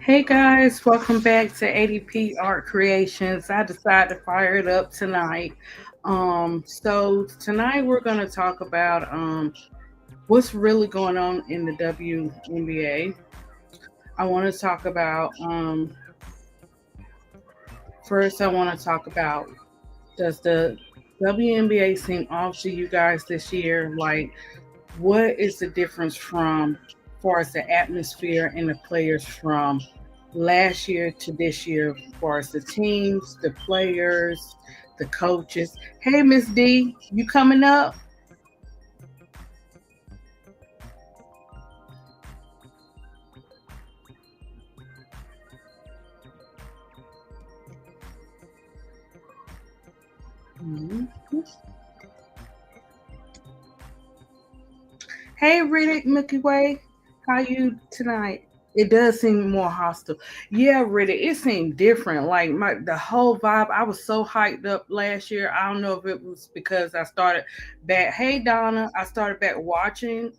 Hey guys, welcome back to ADP Art Creations. I decided to fire it up tonight. So tonight we're going to talk about what's really going on in the WNBA. I want to talk about first. I want to talk about, does the WNBA seem off to you guys this year? Like, what is the difference from, as far as the atmosphere and the players from last year to this year, as far as the teams, the players, the coaches? Hey, Miss D, you coming up? Mhm. Hey, Riddick, Milky Way, how you tonight? It does seem more hostile. Yeah, Riddick, it seemed different. Like the whole vibe. I was so hyped up last year. I don't know if it was because I started back. Hey Donna, I started back watching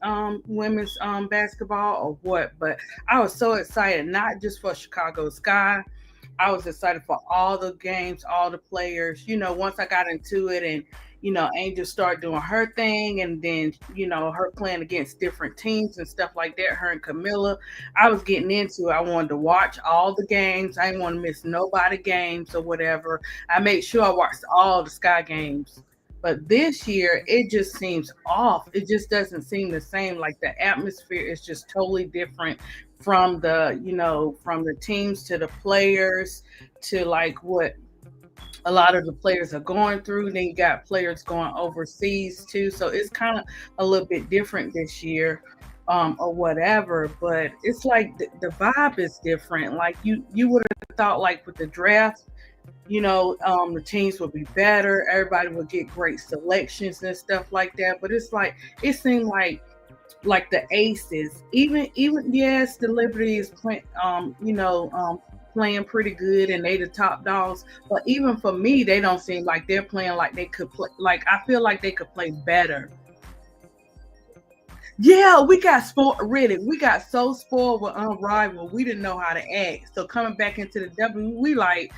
women's basketball or what, but I was so excited, not just for Chicago Sky. I was excited for all the games, all the players. Once I got into it and Angel started doing her thing, and then her playing against different teams and stuff like that. Her and Camilla, I was getting into it. I wanted to watch all the games. I didn't want to miss nobody games or whatever. I made sure I watched all the Sky games. But this year, it just seems off. It just doesn't seem the same. Like the atmosphere is just totally different from the teams to the players to like what a lot of the players are going through. Then you got players going overseas too. So it's kind of a little bit different this year, or whatever. But it's like the vibe is different. Like you would have thought like with the draft, the teams would be better. Everybody would get great selections and stuff like that. But it's like it seemed like the aces, even yes, the Liberty is playing pretty good and they the top dogs. But even for me, they don't seem like they're playing like they could play. Like I feel like they could play better. Yeah, we got spoiled. Really, we got so spoiled with Unrivaled. We didn't know how to act. So coming back into the W, we like,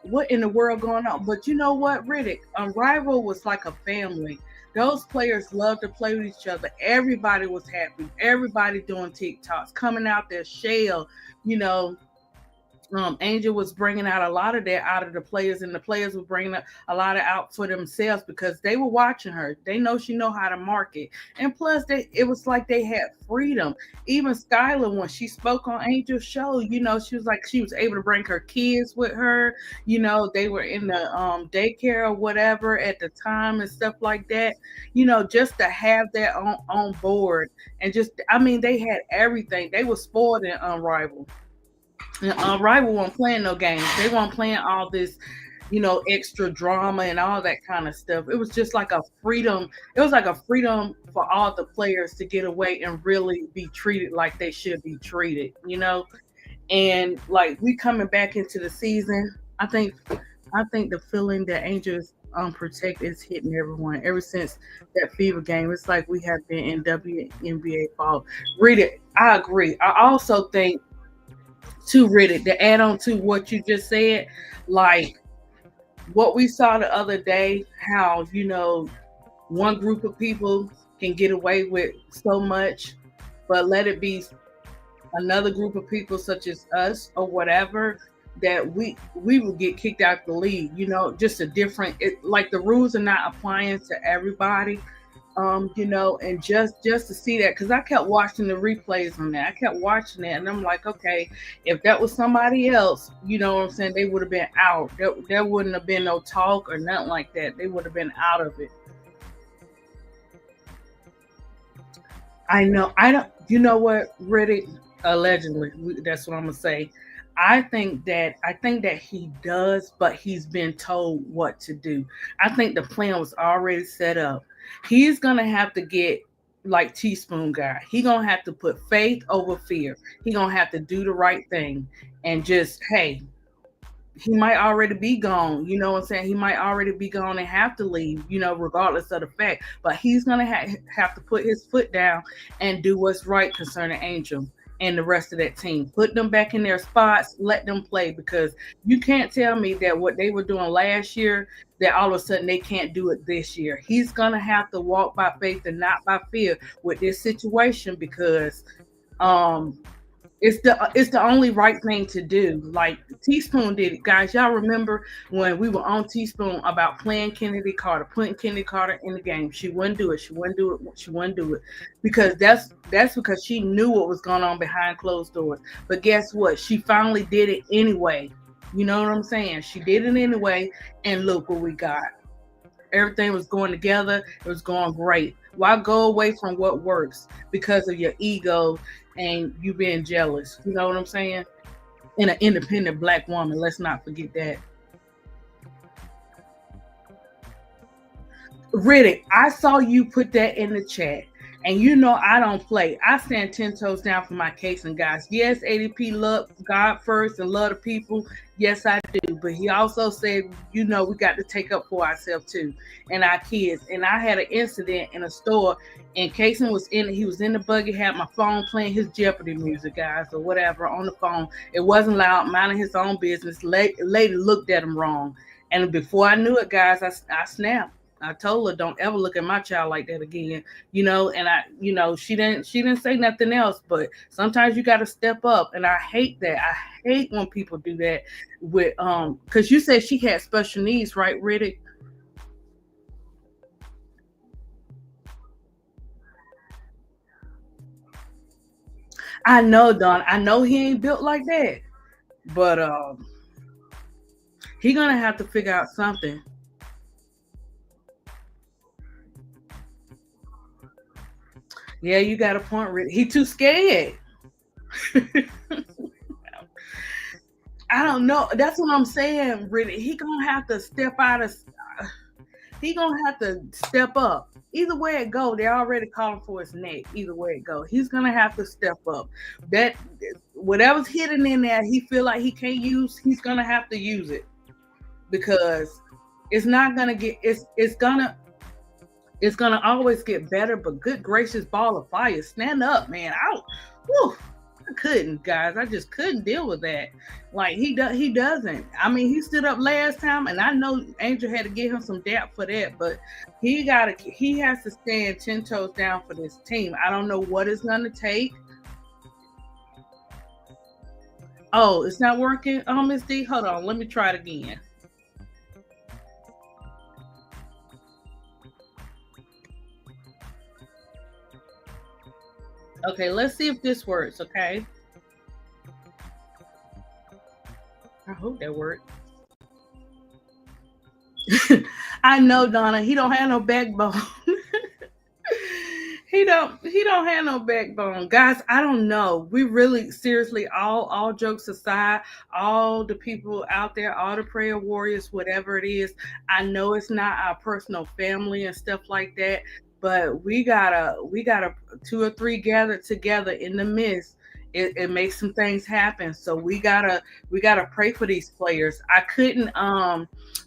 what in the world going on? But you know what, Riddick? Rival was like a family. Those players loved to play with each other. Everybody was happy. Everybody doing TikToks, coming out their shell. You know, Angel was bringing out a lot of that out of the players, and the players were bringing a lot of out for themselves because they were watching her. They know she know how to market, and plus, it was like they had freedom. Even Skylar, when she spoke on Angel's show, she was like she was able to bring her kids with her. They were in the daycare or whatever at the time and stuff like that. Just to have that on board, and just I mean, they had everything. They were spoiled and unrivaled. Rival weren't playing no games. They weren't playing all this, extra drama and all that kind of stuff. It was just like a freedom. It was like a freedom for all the players to get away and really be treated like they should be treated. And like we coming back into the season, I think the feeling that Angels protect is hitting everyone ever since that fever game. It's like we have been in WNBA fall. Read it. I agree. I also think to Riddick, to add on to what you just said, like what we saw the other day, how one group of people can get away with so much, but let it be another group of people such as us or whatever that we will get kicked out the league. Just a different like the rules are not applying to everybody. And just to see that, because I kept watching the replays on that. I kept watching that, and I'm like, okay, if that was somebody else, you know what I'm saying, they would have been out. There wouldn't have been no talk or nothing like that. They would have been out of it. I know. I don't. You know what, Riddick? Allegedly, that's what I'm gonna say. I think that he does, but he's been told what to do. I think the plan was already set up. He's gonna have to get like teaspoon guy. He gonna have to put faith over fear. He gonna have to do the right thing and just hey, he might already be gone. You know what I'm saying? He might already be gone and have to leave, regardless of the fact. But he's going to have to put his foot down and do what's right concerning Angel. and the rest of that team. Put them back in their spots, let them play, because you can't tell me that what they were doing last year, that all of a sudden they can't do it this year. He's gonna have to walk by faith and not by fear with this situation, because um it's the only right thing to do. Like Teaspoon did it, guys. Y'all remember when we were on Teaspoon about playing Kennedy Carter, putting Kennedy Carter in the game? She wouldn't do it. She wouldn't do it. She wouldn't do it because that's because she knew what was going on behind closed doors. But guess what? She finally did it anyway. You know what I'm saying? She did it anyway, and look what we got. Everything was going together. It was going great. Why go away from what works because of your ego and you being jealous? You know what I'm saying? And an independent black woman. Let's not forget that. Riddick, I saw you put that in the chat. And you know I don't play. I stand 10 toes down for my case and guys. Yes, ADP love God first and love the people. Yes, I do. But he also said, you know, we got to take up for ourselves too and our kids. And I had an incident in a store, and Kason was in. He was in the buggy, had my phone playing his Jeopardy music, guys, or whatever on the phone. It wasn't loud, minding his own business. Lady looked at him wrong, and before I knew it, guys, I snapped. I told her, don't ever look at my child like that again, you know. And she didn't say nothing else. But sometimes you got to step up, and I hate that. I hate when people do that with because you said she had special needs, right, Riddick? I know, Don. I know he ain't built like that, but he gonna have to figure out something. Yeah, you got a point, Riddick. He too scared. I don't know. That's what I'm saying, Riddick. He gonna have to step out of. He gonna have to step up. Either way it go, they're already calling for his neck. Either way it go, he's gonna have to step up. That whatever's hidden in there, he feel like he can't use. He's gonna have to use it because it's not gonna get. It's gonna always get better. But good gracious, ball of fire, stand up, man. Whew, I couldn't, guys. I just couldn't deal with that. Like he doesn't. I mean, he stood up last time, and I know Angel had to give him some dap for that. But he has to stand 10 toes down for this team. I don't know what it's gonna take. Oh, it's not working. Oh, Miss D, hold on. Let me try it again. Okay, let's see if this works. Okay, I hope that worked. I know, Donna. He don't have no backbone. He don't have no backbone, guys. I don't know. We really seriously, all jokes aside, all the people out there, all the prayer warriors, whatever it is. I know it's not our personal family and stuff like that, but we gotta two or three gather together in the midst. It makes some things happen. So we gotta pray for these players. I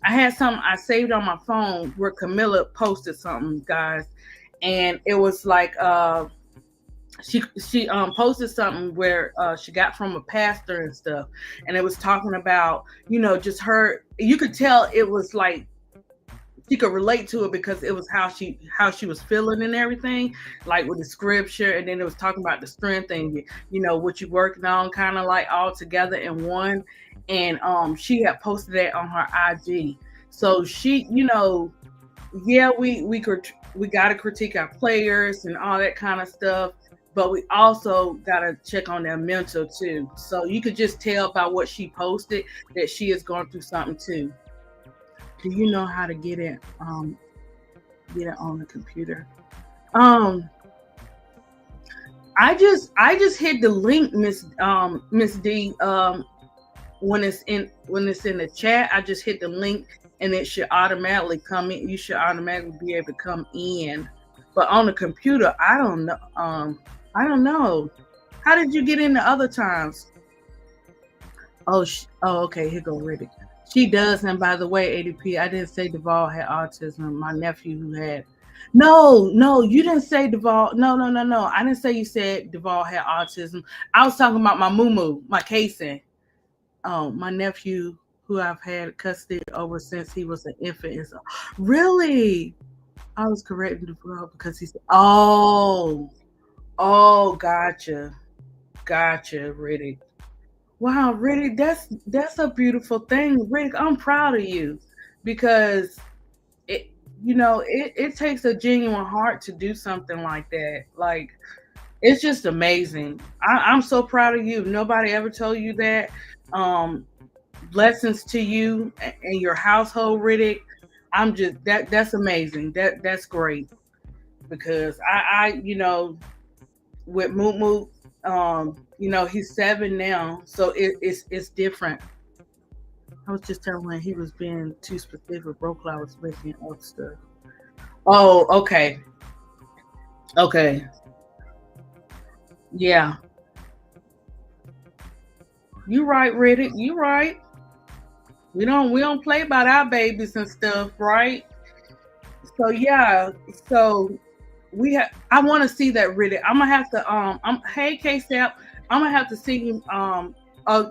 had something I saved on my phone where Camilla posted something, guys, and it was like she posted something where she got from a pastor and stuff, and it was talking about, just her. You could tell it was like she could relate to it because it was how she was feeling and everything, like with the scripture, and then it was talking about the strength and what you're working on, kind of like all together in one. And she had posted that on her IG. So she, yeah, we got to critique our players and all that kind of stuff, but we also got to check on their mental too. So you could just tell by what she posted that she is going through something too. Do you know how to get it on the computer? Um, I just hit the link, Miss D. When it's in the chat, I just hit the link and it should automatically come in. You should automatically be able to come in. But on the computer, I don't know. I don't know. How did you get in the other times? Oh, okay. Here go Riddick. She does, and by the way, ADP, I didn't say Duvall had autism. My nephew who had. No, you didn't say Duvall. No. I didn't say you said Duvall had autism. I was talking about my moo my Kason. My nephew who I've had custody over since he was an infant. Is really. I was correcting Duvall because he said, oh, gotcha, Riddick. Wow, Riddick, that's a beautiful thing, Riddick. I'm proud of you because it it takes a genuine heart to do something like that. Like it's just amazing. I'm so proud of you. Nobody ever told you that. Um, Blessings to you and your household, Riddick. I'm just that's amazing. That's great because with Moot Moot, he's 7 now, so it's different. I was just telling when he was being too specific. Brokla was making up stuff. Oh, okay, yeah. You right, Riddick. You right. We don't play about our babies and stuff, right? So yeah, so we have. I want to see that Riddick. I'm gonna have to. Hey, KSAP. I'm gonna have to see him. Uh,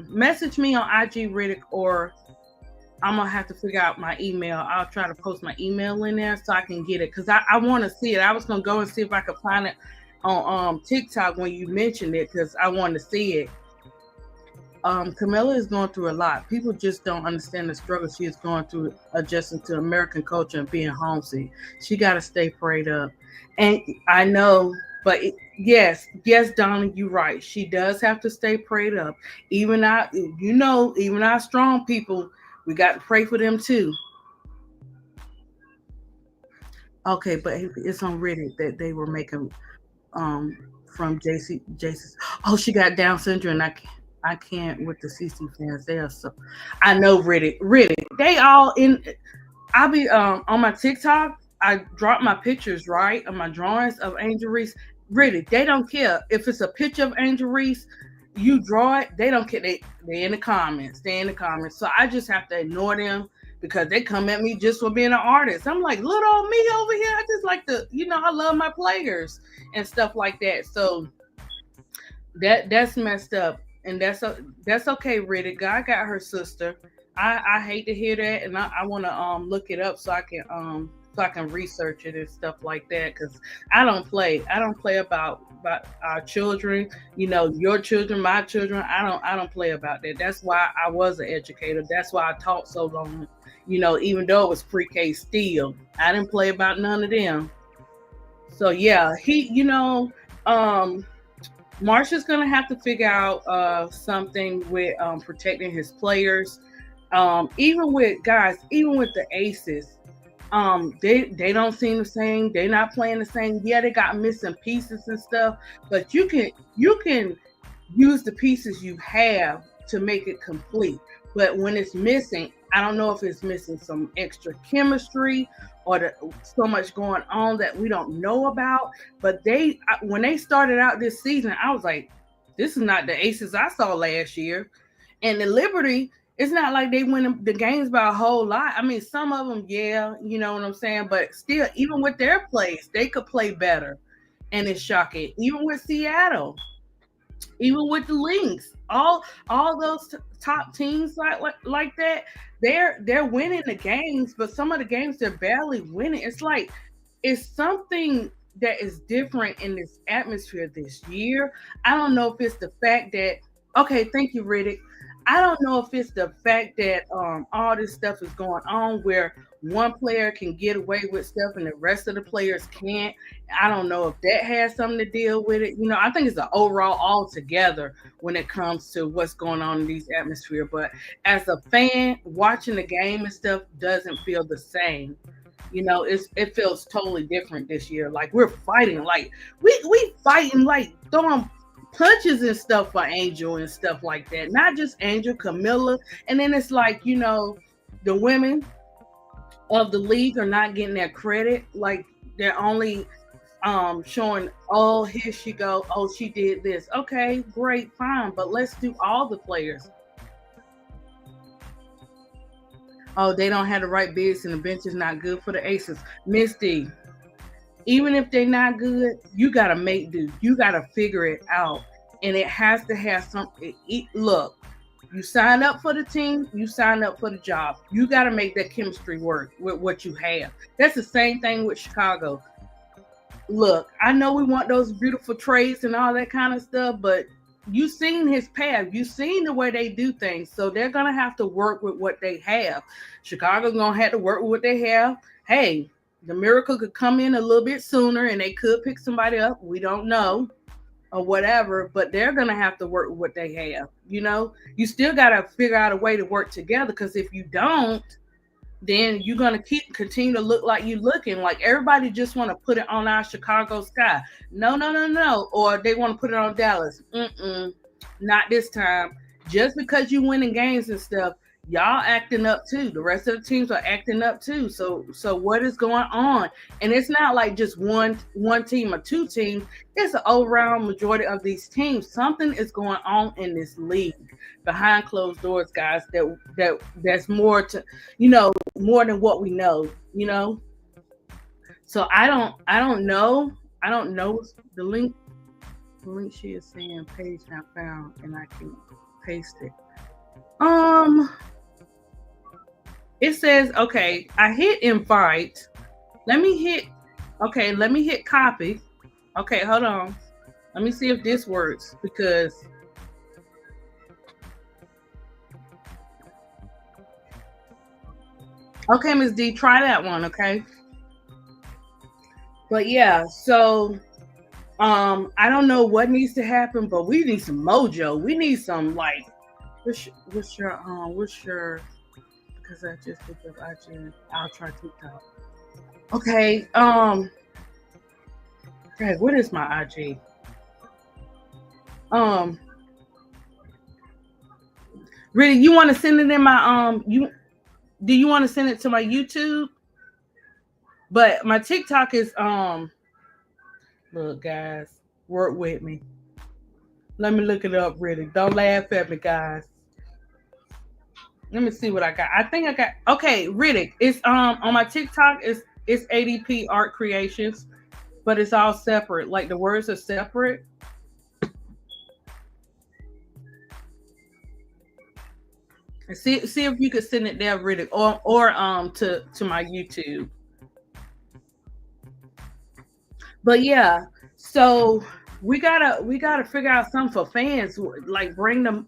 Message me on IG Riddick, or I'm gonna have to figure out my email. I'll try to post my email in there so I can get it because I want to see it. I was gonna go and see if I could find it on TikTok when you mentioned it because I wanted to see it. Camilla is going through a lot. People just don't understand the struggle she is going through adjusting to American culture and being homesick. She got to stay prayed up. And I know, but yes, Donna, you're right. She does have to stay prayed up. Even our strong people, we got to pray for them too. Okay, but it's on Reddit that they were making um from JC. Oh, she got Down syndrome. And I can't with the CC fans. They are so. I know Reddit. They all in. I'll be on my TikTok. I drop my pictures right of my drawings of Angel Reese. Reddit. They don't care if it's a picture of Angel Reese. You draw it. They don't care. They in the comments. They in the comments. So I just have to ignore them because they come at me just for being an artist. I'm like, little old me over here. I just like to, I love my players and stuff like that. So that's messed up, and that's okay. Riddick, God got her sister. I hate to hear that, and I want to look it up so I can research it and stuff like that because I don't play about our children. Your children, my children. I don't play about that. That's why I was an educator. That's why I taught so long. Even though it was pre-K, still I didn't play about none of them. So yeah, um Marsha's gonna have to figure out something with protecting his players. Even with guys, even with the aces, they don't seem the same. They're not playing the same. Yeah, they got missing pieces and stuff, but you can use the pieces you have to make it complete. But when it's missing, I don't know if it's missing some extra chemistry or so much going on that we don't know about. But when they started out this season, I was like, this is not the aces I saw last year. And the Liberty, it's not like they win the games by a whole lot. I mean, some of them, yeah, you know what I'm saying. But still, even with their plays, they could play better. And it's shocking. Even with Seattle, even with the Lynx, all those top teams like that, they're winning the games, but some of the games they're barely winning. It's like it's something that is different in this atmosphere this year. I don't know if it's the fact that okay, thank you, Riddick. I don't know if it's the fact that all this stuff is going on where one player can get away with stuff and the rest of the players can't. I don't know if that has something to deal with it. I think it's an overall altogether when it comes to what's going on in these atmosphere. But as a fan, watching the game and stuff doesn't feel the same. It feels totally different this year. Like we're fighting, like we fighting, like throwing punches and stuff for Angel and stuff like that. Not just Angel, Camilla, and then it's like the women of the league are not getting that credit. Like they're only showing, oh, here she go, oh, she did this. Okay, great, fine, but let's do all the players. Oh, they don't have the right bigs and the bench is not good for the Aces. Misty, even if they're not good, you gotta make do. You gotta figure it out, and it has to have something. Look, you sign up for the team, you sign up for the job. You gotta make that chemistry work with what you have. That's the same thing with Chicago. Look, I know we want those beautiful traits and all that kind of stuff, but you've seen his path. You've seen the way they do things. So they're going to have to work with what they have. Chicago's going to have to work with what they have. Hey, the miracle could come in a little bit sooner and they could pick somebody up. We don't know or whatever, but they're going to have to work with what they have. You know, you still got to figure out a way to work together, because if you don't, then you're going to continue to look like you looking like everybody just want to put it on our Chicago sky. No. Or they want to put it on Dallas. Not this time. Just because you winning games and stuff, y'all acting up too. The rest of the teams are acting up too. So what is going on? And it's not like just one team or two teams. It's an all-around majority of these teams. Something is going on in this league behind closed doors, guys. That's more to, more than what we know. So I don't know. I don't know the link. The link she is saying page not found, and I can paste it. It says, okay, I hit invite. Let me hit copy. Okay, hold on. Let me see if this works, because okay, Ms. D, try that one, okay? But yeah, so I don't know what needs to happen, but we need some mojo. We need some, like, what's your because I just looked up IG. I'll try TikTok. Okay, okay, what is my IG? Really, you want to send it in my do you want to send it to my YouTube? But my TikTok is look, guys, work with me. Let me look it up, really. Don't laugh at me, guys. Let me see what I got. I think I got, okay, Riddick. It's on my TikTok, it's ADP Art Creations, but it's all separate. Like the words are separate. See if you could send it there, Riddick, or to my YouTube. But yeah, so we gotta figure out something for fans, like bring them.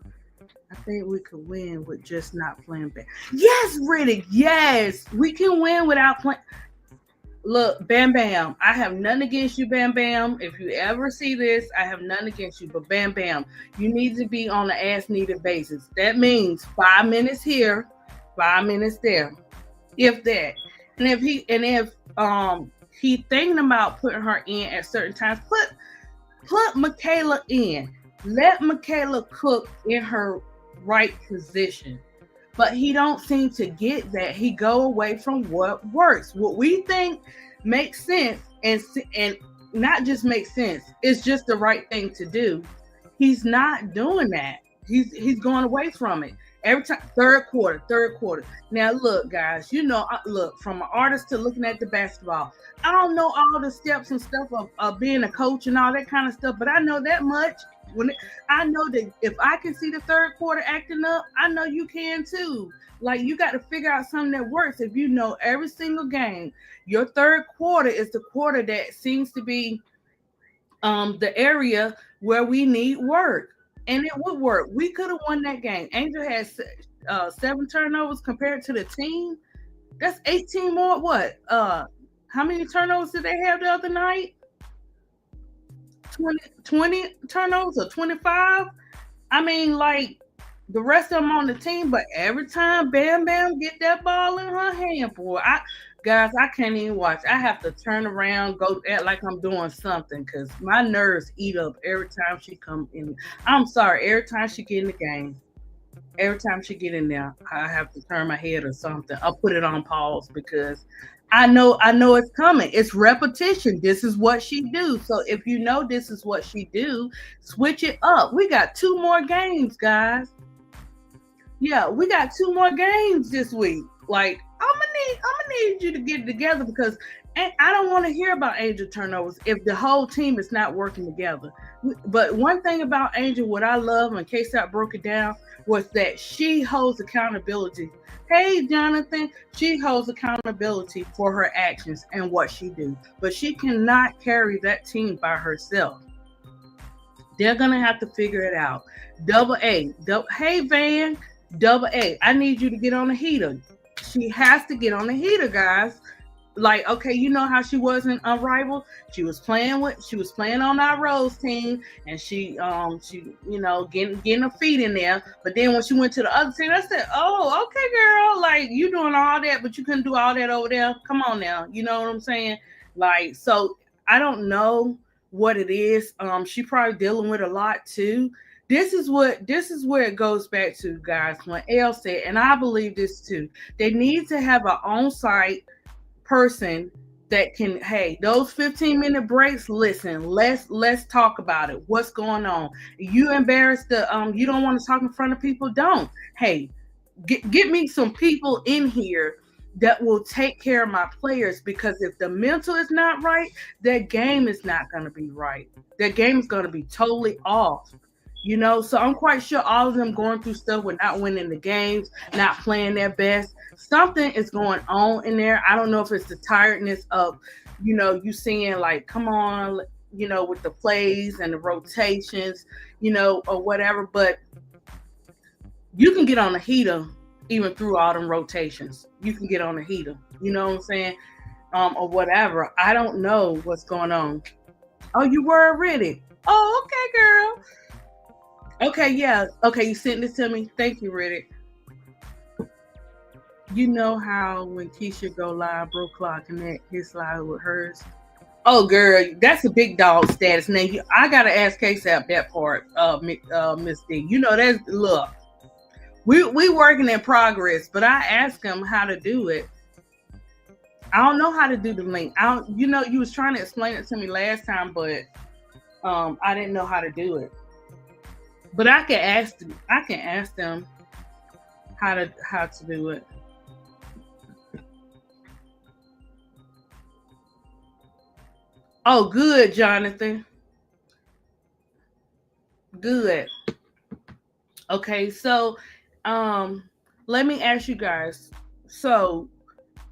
I think we could win with just not playing bad. Yes, Riddick. Yes, we can win without playing. Look, Bam Bam, I have nothing against you, Bam Bam. If you ever see this, I have nothing against you. But Bam Bam, you need to be on an as-needed basis. That means 5 minutes here, 5 minutes there, if that. And if he thinking about putting her in at certain times, put Michaela in. Let Michaela cook in her right position. But he don't seem to get that. He go away from what works. What we think makes sense, and not just makes sense, it's just the right thing to do. He's not doing that. He's going away from it. Every time, third quarter. Now, look, guys, look, from an artist to looking at the basketball, I don't know all the steps and stuff of being a coach and all that kind of stuff, but I know that much. I know that if I can see the third quarter acting up, I know you can too. Like, you got to figure out something that works. If you know every single game, your third quarter is the quarter that seems to be the area where we need work. And it would work. We could have won that game. Angel had 7 turnovers compared to the team. That's 18 more. What? How many turnovers did they have the other night? 20 turnovers or 25? I mean, like, the rest of them on the team, but every time Bam Bam get that ball in her hand, boy, I can't even watch. I have to turn around, go act like I'm doing something, because my nerves eat up every time she come in. I'm sorry, every time she get in the game, every time she get in there, I have to turn my head or something. I'll put it on pause, because I know it's coming. It's repetition. This is what she do. So if you know this is what she do, switch it up. We got 2 more games, guys. Yeah, we got 2 more games this week. Like I'm gonna need you to get it together because I don't want to hear about Angel turnovers if the whole team is not working together. But one thing about Angel, what I love, and KSAP broke it down, was that she holds accountability. Hey, Jonathan, she holds accountability for her actions and what she do, but she cannot carry that team by herself. They're gonna have to figure it out. Double A, hey Van, double A. I need you to get on the heater. She has to get on the heater, guys. Like, okay, you know how she was in Unrivaled? She was playing on our Rose team, and she getting her feet in there. But then when she went to the other team, I said, oh, okay, girl, like you doing all that, but you couldn't do all that over there. Come on now, you know what I'm saying? Like, so I don't know what it is. She probably dealing with a lot too. This is where it goes back to, guys, when Elle said, and I believe this too, they need to have an on-site person that can, hey, those 15-minute breaks, listen, let's talk about it. What's going on? You embarrassed you don't want to talk in front of people? Don't. Hey, get me some people in here that will take care of my players, because if the mental is not right, their game is not going to be right. Their game is going to be totally off. So I'm quite sure all of them going through stuff with not winning the games, not playing their best. Something is going on in there. I don't know if it's the tiredness of, you seeing like, come on, with the plays and the rotations, or whatever. But you can get on the heater even through all them rotations. You can get on the heater. You know what I'm saying? Or whatever. I don't know what's going on. Oh, you were already. Oh, okay, girl. Okay, yeah. Okay, you sent this to me. Thank you, Riddick. You know how when Keisha go live, bro clock connect his live with hers. Oh, girl, that's a big dog status name. I gotta ask KSAP that part, Miss D. That's look. We working in progress, but I asked him how to do it. I don't know how to do the link. You was trying to explain it to me last time, but I didn't know how to do it. But I can ask them how to do it. Oh, good, Jonathan. Good. Okay, so let me ask you guys. So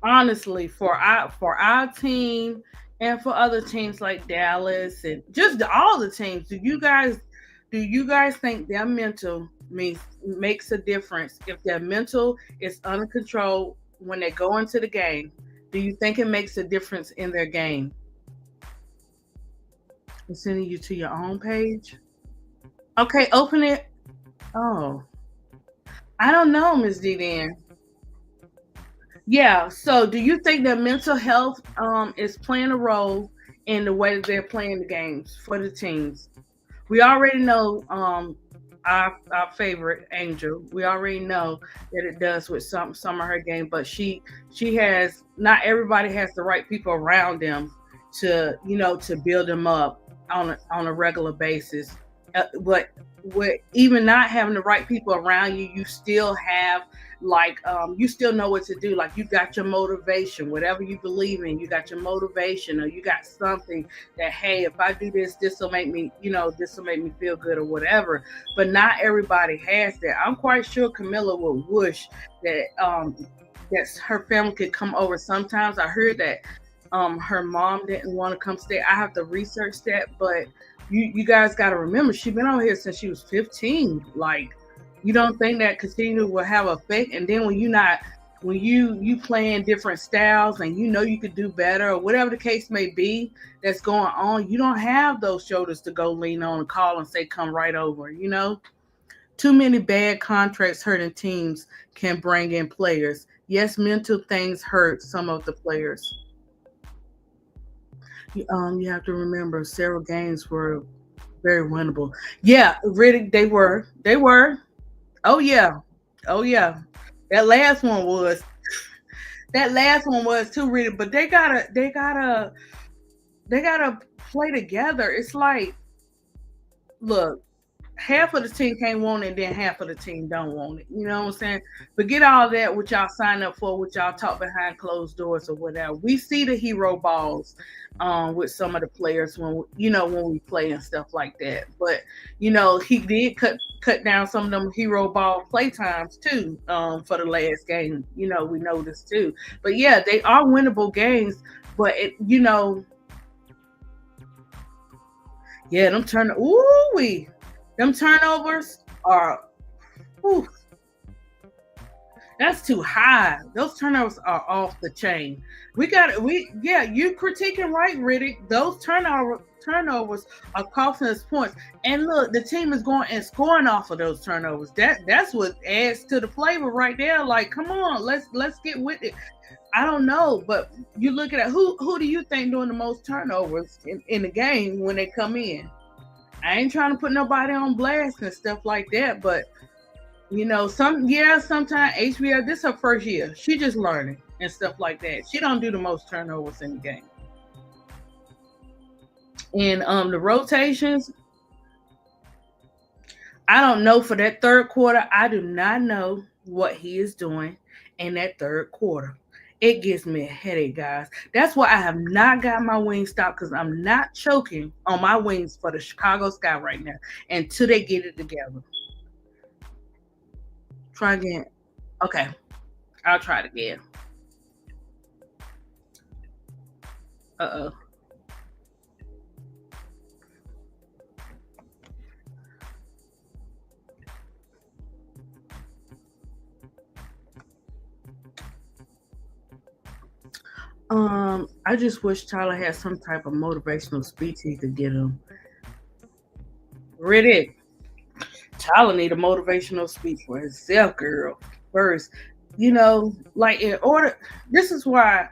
honestly, for our team and for other teams like Dallas and just all the teams, do you guys think their mental makes a difference? If their mental is under control when they go into the game, do you think it makes a difference in their game? I'm sending you to your own page. Okay, open it. Oh, I don't know, Ms. D. Then. Yeah. So, do you think that mental health is playing a role in the way that they're playing the games for the teams? We already know our favorite Angel. We already know that it does with some of her game, but she has, not everybody has the right people around them to build them up on a regular basis. But with even not having the right people around you, you still have you still know what to do. Like, you got your motivation, whatever you believe in, you got your motivation, or you got something that, hey, if I do this, this will make me feel good or whatever. But not everybody has that. I'm quite sure Camilla would wish that her family could come over sometimes. I heard that her mom didn't want to come stay. I have to research that, but you guys got to remember, she's been over here since she was 15. Like, you don't think that Casino will have a effect? And then when you playing different styles and you could do better or whatever the case may be that's going on, you don't have those shoulders to go lean on and call and say, come right over. Too many bad contracts hurting teams can bring in players. Yes, mental things hurt some of the players. You have to remember several games were very winnable. Yeah, Riddick, they were. Oh yeah. That last one was. That last one was too, Riddick. But they gotta play together. It's like, look, half of the team can't want it, then half of the team don't want it. You know what I'm saying? Forget all that, what y'all sign up for, what y'all talk behind closed doors or whatever. We see the hero balls with some of the players when we play and stuff like that. But he did cut down some of them hero ball play times too for the last game. We noticed too. But yeah, they are winnable games. But yeah, them turnovers are, whew, that's too high. Those turnovers are off the chain. Yeah, you critiquing right, Riddick. Those turnovers are costing us points. And look, the team is going and scoring off of those turnovers. That's what adds to the flavor right there. Like, come on, let's get with it. I don't know, but you look at it, who do you think doing the most turnovers in the game when they come in? I ain't trying to put nobody on blast and stuff like that, but sometimes HBL, this is her first year. She just learning and stuff like that. She don't do the most turnovers in the game. And the rotations, I don't know for that third quarter. I do not know what he is doing in that third quarter. It gives me a headache, guys. That's why I have not got my wings stopped, because I'm not choking on my wings for the Chicago Sky right now until they get it together. Try again. Okay, I'll try it again. Uh-oh. I just wish Tyler had some type of motivational speech he could get him. Riddick, Tyler need a motivational speech for himself, girl. First, like in order. This is why.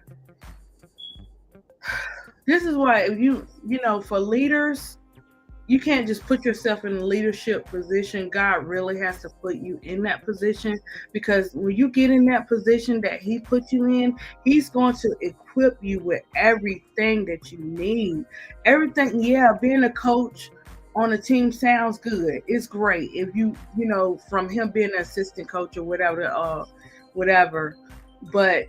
This is why if for leaders, you can't just put yourself in a leadership position. God really has to put you in that position, because when you get in that position that he put you in, he's going to equip you with everything that you need. Everything, yeah, being a coach on a team sounds good. It's great. If from him being an assistant coach or whatever. But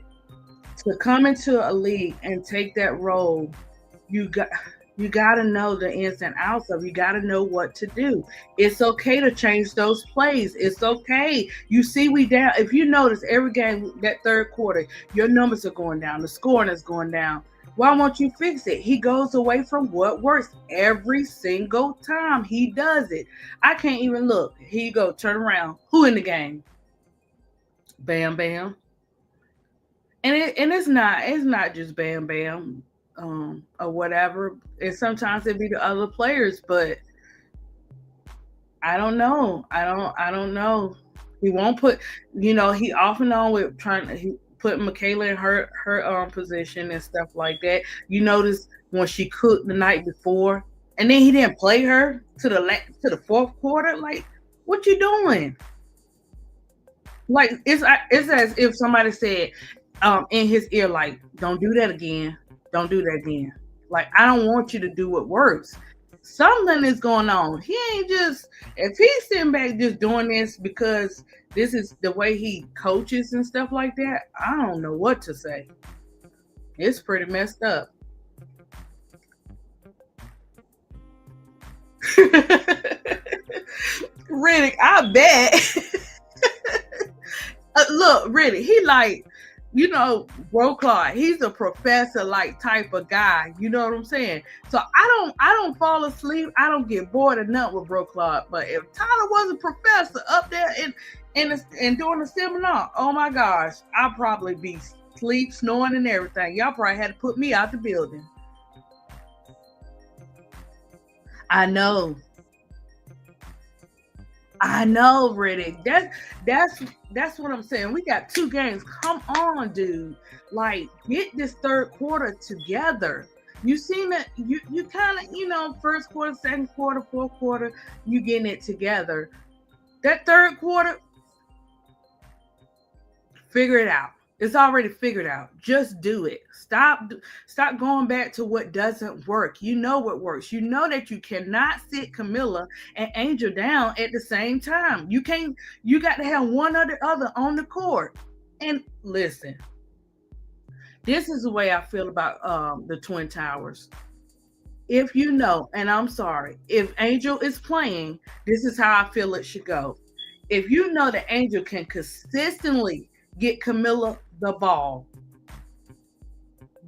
to come into a league and take that role, you got to know the ins and outs of it. You got to know what to do. It's okay to change those plays. It's okay. You see, we down. If you notice, every game, that third quarter, your numbers are going down. The scoring is going down. Why won't you fix it? He goes away from what works every single time he does it. I can't even look. Here you go. Turn around. Who in the game? Bam, bam. And it's not just Bam Bam. Or whatever. And sometimes it be the other players, but I don't know. I don't know. He won't put, he off and on with he put Michaela in her position and stuff like that. You notice when she cooked the night before, and then he didn't play her to the fourth quarter. Like, what you doing? Like, it's as if somebody said in his ear, like, don't do that again. Don't do that again. Like, I don't want you to do what works. Something is going on. He ain't just, if he's sitting back just doing this because this is the way he coaches and stuff like that, I don't know what to say. It's pretty messed up. Riddick, I bet. Look, Riddick, he like, Bro Clark, he's a professor like type of guy. You know what I'm saying? So I don't fall asleep. I don't get bored enough with Bro Clark. But if Tyler was a professor up there and doing a seminar, oh my gosh, I'd probably be sleep, snoring, and everything. Y'all probably had to put me out the building. I know, Riddick. That's what I'm saying. We got 2 games. Come on, dude. Like, get this third quarter together. You seen that? You kind of, first quarter, second quarter, fourth quarter, you getting it together. That third quarter, figure it out. It's already figured out. Just do it. Stop going back to what doesn't work. You know what works. You know that you cannot sit Camilla and Angel down at the same time. You can't. You got to have one or the other on the court. And listen, this is the way I feel about the Twin Towers. If you know, and I'm sorry, if Angel is playing, this is how I feel it should go. If you know that Angel can consistently get Camilla the ball,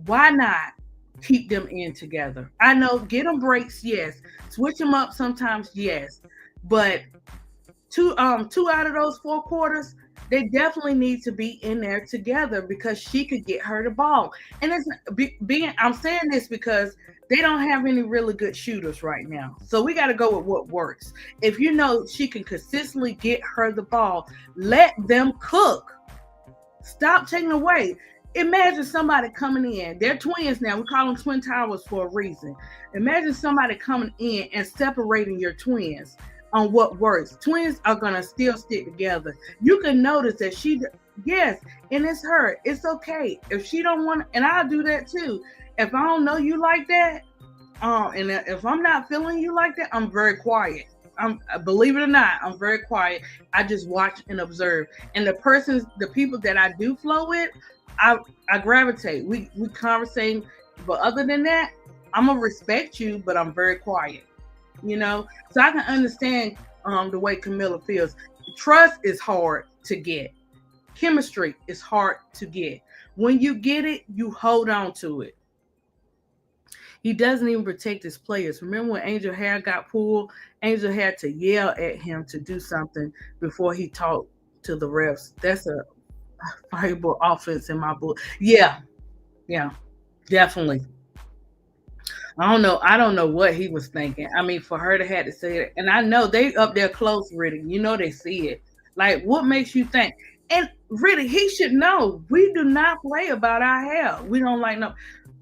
why not keep them in together? I know, get them breaks, yes. Switch them up sometimes, yes. But two out of those 4 quarters, they definitely need to be in there together because she could get her the ball. And it's being I'm saying this because they don't have any really good shooters right now. So we got to go with what works. If you know she can consistently get her the ball, let them cook. Stop taking away. Imagine somebody coming in. They're twins now. We call them Twin Towers for a reason. Imagine somebody coming in and separating your twins on what works. Twins are going to still stick together. You can notice that yes, and it's her. It's okay. If she don't want, and I'll do that too. If I don't know you like that, and if I'm not feeling you like that, I'm very quiet. Believe it or not, I'm very quiet. I just watch and observe. And the people that I do flow with, I gravitate. We conversate. But other than that, I'm gonna respect you, but I'm very quiet. So I can understand the way Camilla feels. Trust is hard to get. Chemistry is hard to get. When you get it, you hold on to it. He doesn't even protect his players. Remember when Angel hair got pulled? Angel had to yell at him to do something before he talked to the refs. That's a valuable offense in my book. Yeah, definitely. I don't know what he was thinking. I mean, for her to have to say it, and I know they up there close, Riddick. They see it. Like, what makes you think? And Riddick, he should know. We do not play about our hair. We don't like no.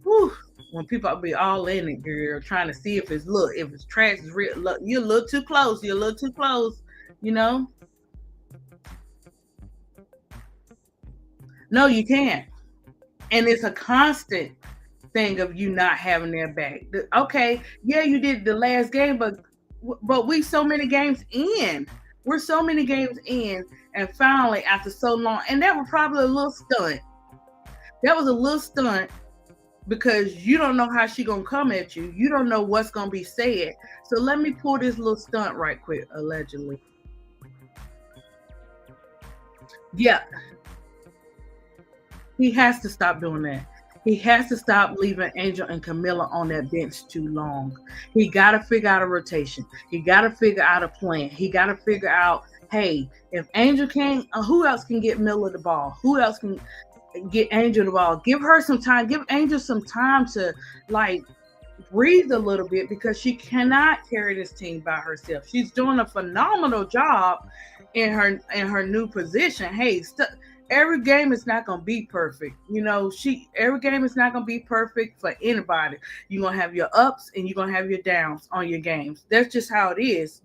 Whew, when people be all in it, girl, trying to see if it's trash, is real. Look, you're a little too close. You're a little too close. No, you can't. And it's a constant thing of you not having their back. Okay, yeah, you did the last game, but we so many games in. We're so many games in, and finally, after so long, and that was probably a little stunt. That was a little stunt because you don't know how she gonna come at you. You don't know what's gonna be said. So let me pull this little stunt right quick, allegedly. Yeah. He has to stop doing that. He has to stop leaving Angel and Camilla on that bench too long. He got to figure out a rotation. He got to figure out a plan. He got to figure out, hey, if Angel can't, who else can get Miller the ball? Who else can get Angel the ball? Give her some time. Give Angel some time to, breathe a little bit because she cannot carry this team by herself. She's doing a phenomenal job in her new position. Hey, every game is not going to be perfect. Every game is not going to be perfect for anybody. You're going to have your ups and you're going to have your downs on your games. That's just how it is,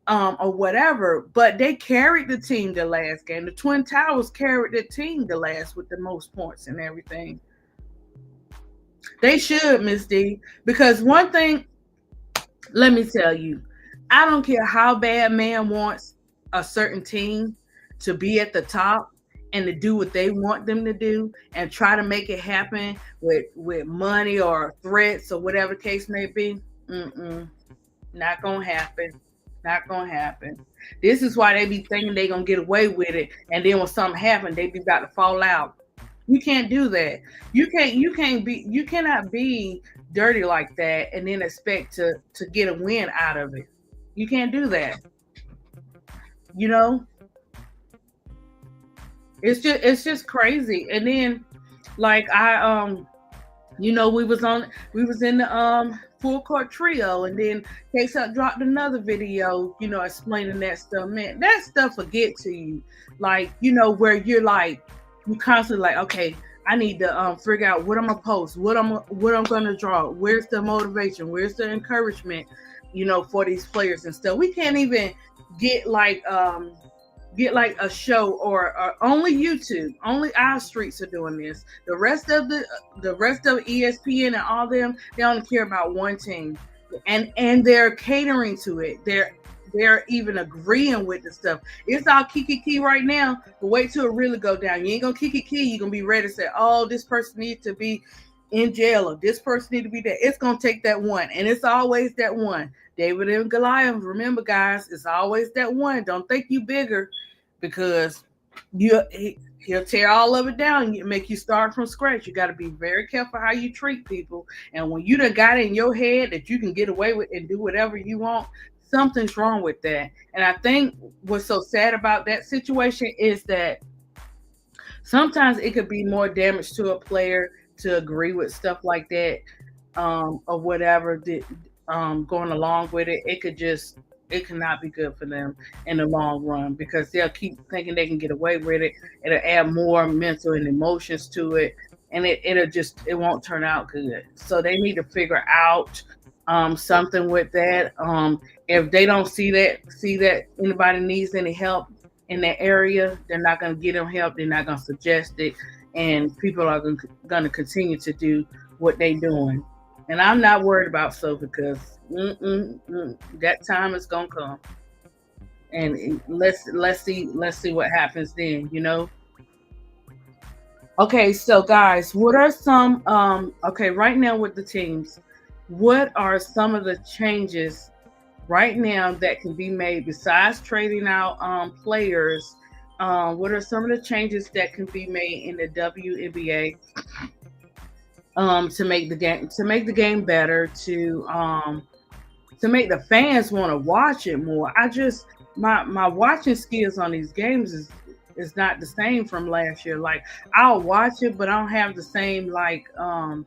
or whatever. But they carried the team the last game. The Twin Towers carried the team the last with the most points and everything. They should, Miss D, because one thing, let me tell you, I don't care how bad man wants a certain team to be at the top and to do what they want them to do and try to make it happen with money or threats or whatever the case may be. Not gonna happen. Not gonna happen. This is why they be thinking they gonna get away with it, and then when something happens, they be about to fall out. You can't do that. You cannot be dirty like that and then expect to get a win out of it. You can't do that. It's just crazy. And then we was in the full court trio, and then K-Sup dropped another video, explaining that stuff. Man, that stuff will get to you. Where you're you constantly okay, I need to figure out what I'm gonna post, what I'm gonna draw, where's the motivation, where's the encouragement, for these players and stuff. We can't even get get like a show or only YouTube, only our streets are doing this. The rest of ESPN and all them, they only care about one team, and they're catering to it. They're even agreeing with the stuff. It's all kiki right now, but wait till it really go down. You ain't gonna kiki. You're gonna be ready to say, "Oh, this person needs to be in jail, or this person need to be there." It's gonna take that one, and it's always that one. David and Goliath. Remember, guys, it's always that one. Don't think you bigger, because he'll tear all of it down and make you start from scratch. You got to be very careful how you treat people. And when you done got it in your head that you can get away with and do whatever you want, something's wrong with that. And I think what's so sad about that situation is that sometimes it could be more damage to a player to agree with stuff like that, or whatever, going along with it. It cannot be good for them in the long run, because they'll keep thinking they can get away with it. It'll add more mental and emotions to it, and it won't turn out good. So they need to figure out something with that. If they don't see that anybody needs any help in that area, they're not going to get them help. They're not going to suggest it, and people are going to continue to do what they're doing. And I'm not worried about so, because that time is gonna come, and let's see what happens then. Okay, so guys, what are some okay, right now with the teams, what are some of the changes right now that can be made besides trading out players? What are some of the changes that can be made in the WNBA to make the game better, to make the fans want to watch it more? My watching skills on these games is not the same from last year. Like, I'll watch it, but I don't have the same, like, and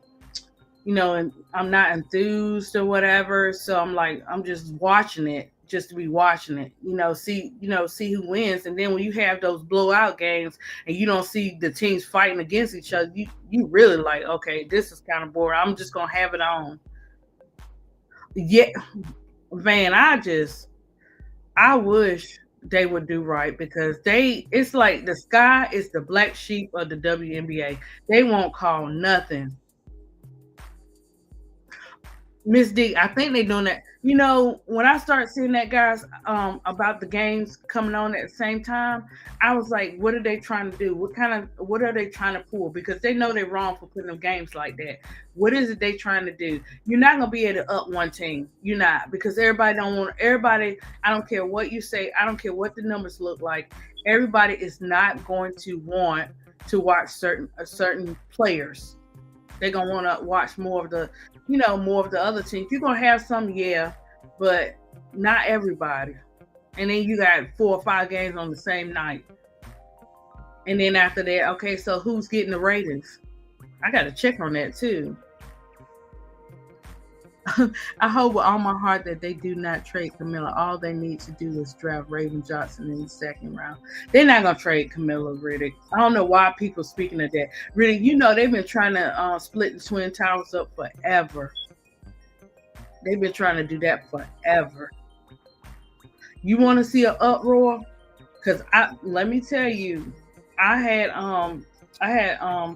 I'm not enthused or whatever. So I'm just watching it just to be watching it, see who wins. And then when you have those blowout games and you don't see the teams fighting against each other, you really like, okay, this is kind of boring. I'm just gonna have it on. Yeah, Van, I wish they would do right, because it's like the Sky is the black sheep of the WNBA. They won't call nothing. Miss D, I think they're doing that. When I start seeing that, guys, about the games coming on at the same time, I was like, what are they trying to do? What are they trying to pull? Because they know they're wrong for putting them games like that. What is it they trying to do? You're not gonna be able to up one team. You're not, because everybody. I don't care what you say. I don't care what the numbers look like. Everybody is not going to want to watch certain players. They're gonna want to watch more of the other teams. You're gonna have some, yeah, but not everybody. And then you got 4 or 5 games on the same night. And then after that, okay, so who's getting the ratings? I got to check on that too. I hope with all my heart that they do not trade Camilla. All they need to do is draft Raven Johnson in the second round. They're not going to trade Camilla Riddick. I don't know why people speaking of that. Riddick, they've been trying to split the Twin Towers up forever. They've been trying to do that forever. You want to see an uproar? Because let me tell you, I had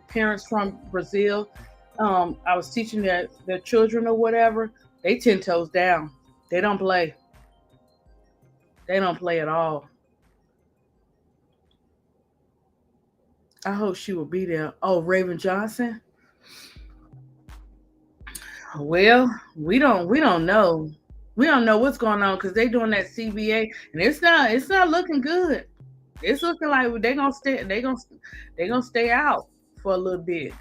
parents from Brazil. I was teaching their children or whatever. They 10 toes down. They don't play. They don't play at all. I hope she will be there. Oh, Raven Johnson. Well, we don't know. We don't know what's going on, because they're doing that CBA, and it's not looking good. It's looking like they're gonna stay out for a little bit.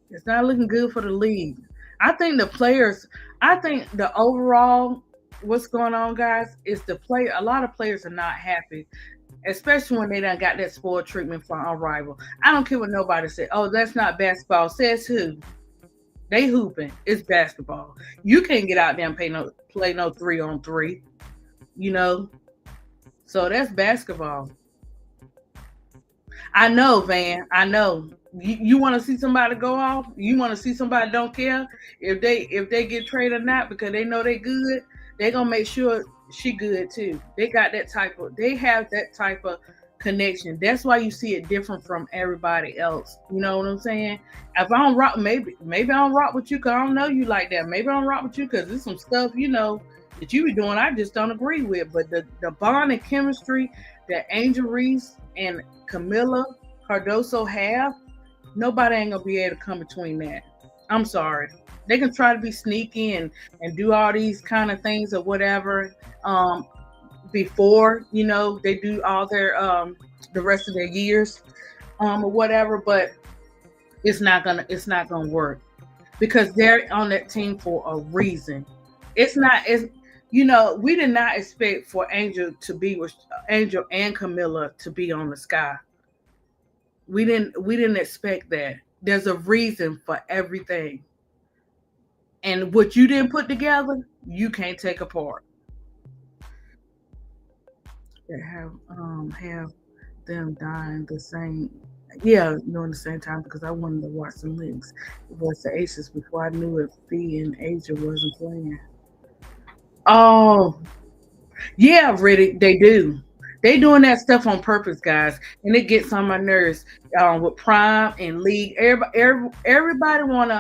It's not looking good for the league. I think the overall what's going on, guys, is a lot of players are not happy, especially when they done got that spoiled treatment from a rival. I don't care what nobody said. Oh, that's not basketball. Says who? They hooping. It's basketball. You can't get out there and play no 3-on-3. So that's basketball. I know, Van. I know. You want to see somebody go off? You want to see somebody don't care if they get traded or not, because they know they good? They're gonna make sure she good too. They have that type of connection. That's why you see it different from everybody else. You know what I'm saying? If I don't rock, maybe I don't rock with you because I don't know you like that. Maybe I don't rock with you because there's some stuff that you be doing I just don't agree with. But the bond and chemistry that Angel Reese and Camilla Cardoso have, nobody ain't gonna be able to come between that. I'm sorry. They can try to be sneaky and do all these kind of things or whatever. Before they do all their the rest of their years or whatever, but it's not gonna work because they're on that team for a reason. We did not expect for Angel and Camilla to be on the sky. We didn't expect that. There's a reason for everything, and what you didn't put together you can't take apart. That have them dying the same, yeah, during the same time because I wanted to watch some links. It was the Aces before I knew if Fee and Asia wasn't playing. Oh, yeah, Riddick, they do. They doing that stuff on purpose, guys, and it gets on my nerves. With Prime and League, everybody want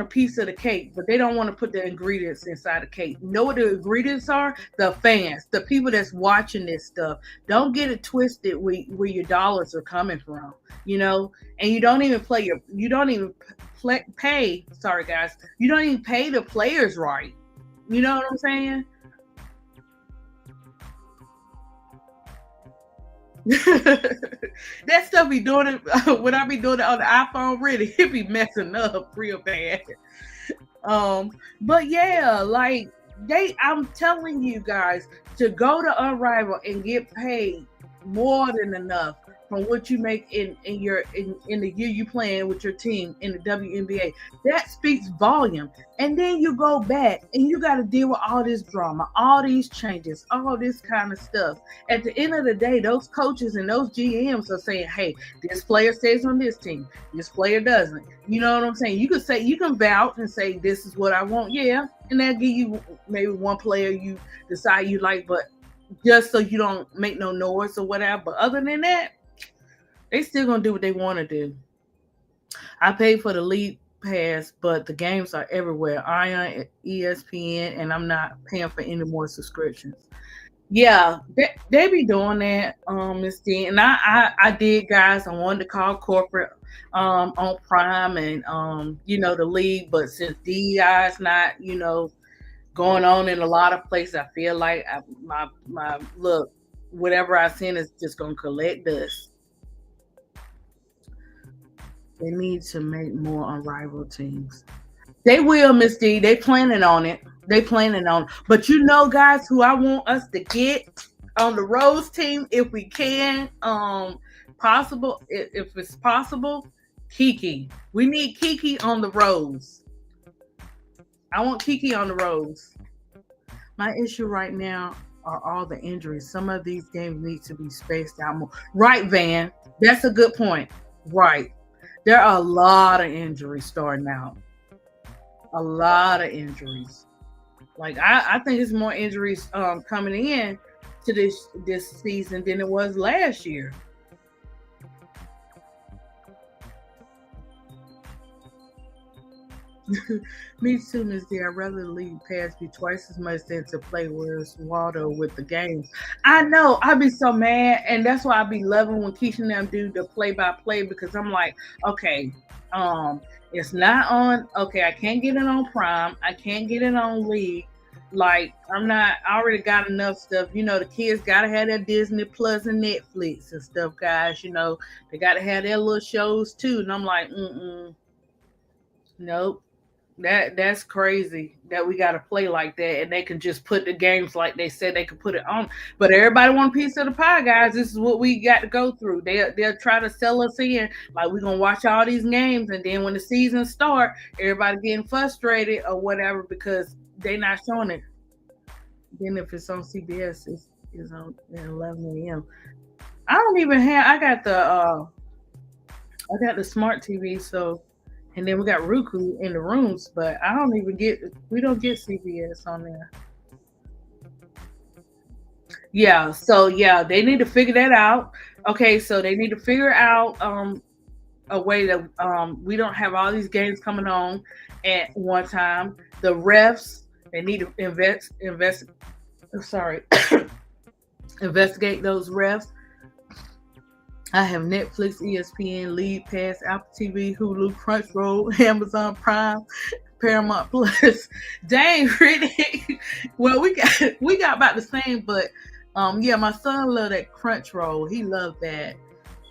a piece of the cake, but they don't want to put the ingredients inside the cake. You know what the ingredients are? The fans, the people that's watching this stuff. Don't get it twisted where your dollars are coming from. And you don't even pay. Sorry, guys, you don't even pay the players right. You know what I'm saying? That stuff be doing it when I be doing it on the iPhone. Really, it be messing up real bad. But yeah, like I'm telling you guys to go to Unrivaled and get paid more than enough from what you make in the year you playing with your team in the WNBA. That speaks volume. And then you go back and you got to deal with all this drama, all these changes, all this kind of stuff. At the end of the day, those coaches and those GMs are saying, hey, this player stays on this team, this player doesn't. You know what I'm saying? You can vouch and say, this is what I want. Yeah. And they'll give you maybe one player you decide you like, but just so you don't make no noise or whatever. But other than that, they still gonna do what they want to do. I paid for the league pass, but the games are everywhere. Ion, ESPN, and I'm not paying for any more subscriptions. Yeah, they be doing that, Miss D. And I did, guys. I wanted to call corporate on Prime and the league, but since DEI is not, going on in a lot of places, I feel like my look, whatever I send is just gonna collect dust. They need to make more unrivaled teams. They will, Miss D. They planning on it. They planning on it. But guys, who I want us to get on the Rose team if we can, possible, if it's possible, Kiki. We need Kiki on the Rose. I want Kiki on the Rose. My issue right now are all the injuries. Some of these games need to be spaced out more. Right, Van. That's a good point. Right. There are a lot of injuries starting out. A lot of injuries. Like I think it's more injuries coming in to this season than it was last year. Me too, Miss D. I'd rather the league pass be twice as much than to play where's Waldo with the games. I know. I'd be so mad, and that's why I be loving when Keisha and them do the play by play because I'm like, okay, it's not on. Okay, I can't get it on Prime. I can't get it on League. Like I'm not. I already got enough stuff. The kids gotta have their Disney Plus and Netflix and stuff, guys. They gotta have their little shows too. And I'm like, nope. That's crazy that we got to play like that, and they can just put the games like they said they could put it on. But everybody want a piece of the pie, guys. This is what we got to go through. They'll try to sell us in like we're gonna watch all these games, and then when the season start, everybody getting frustrated or whatever because they not showing it. Then if it's on CBS, it's on at 11 a.m. I don't even have. I got the smart TV, so. And then we got Roku in the rooms, but we don't get CBS on there. Yeah, so yeah, they need to figure that out. Okay, so they need to figure out a way that we don't have all these games coming on at one time. The refs, they need to sorry, investigate those refs. I have Netflix, ESPN, Lead Pass, Apple TV, Hulu, Crunchyroll, Amazon Prime, Paramount Plus. Dang, really? Well, we got about the same, but yeah, my son loved that Crunchyroll. He loved that.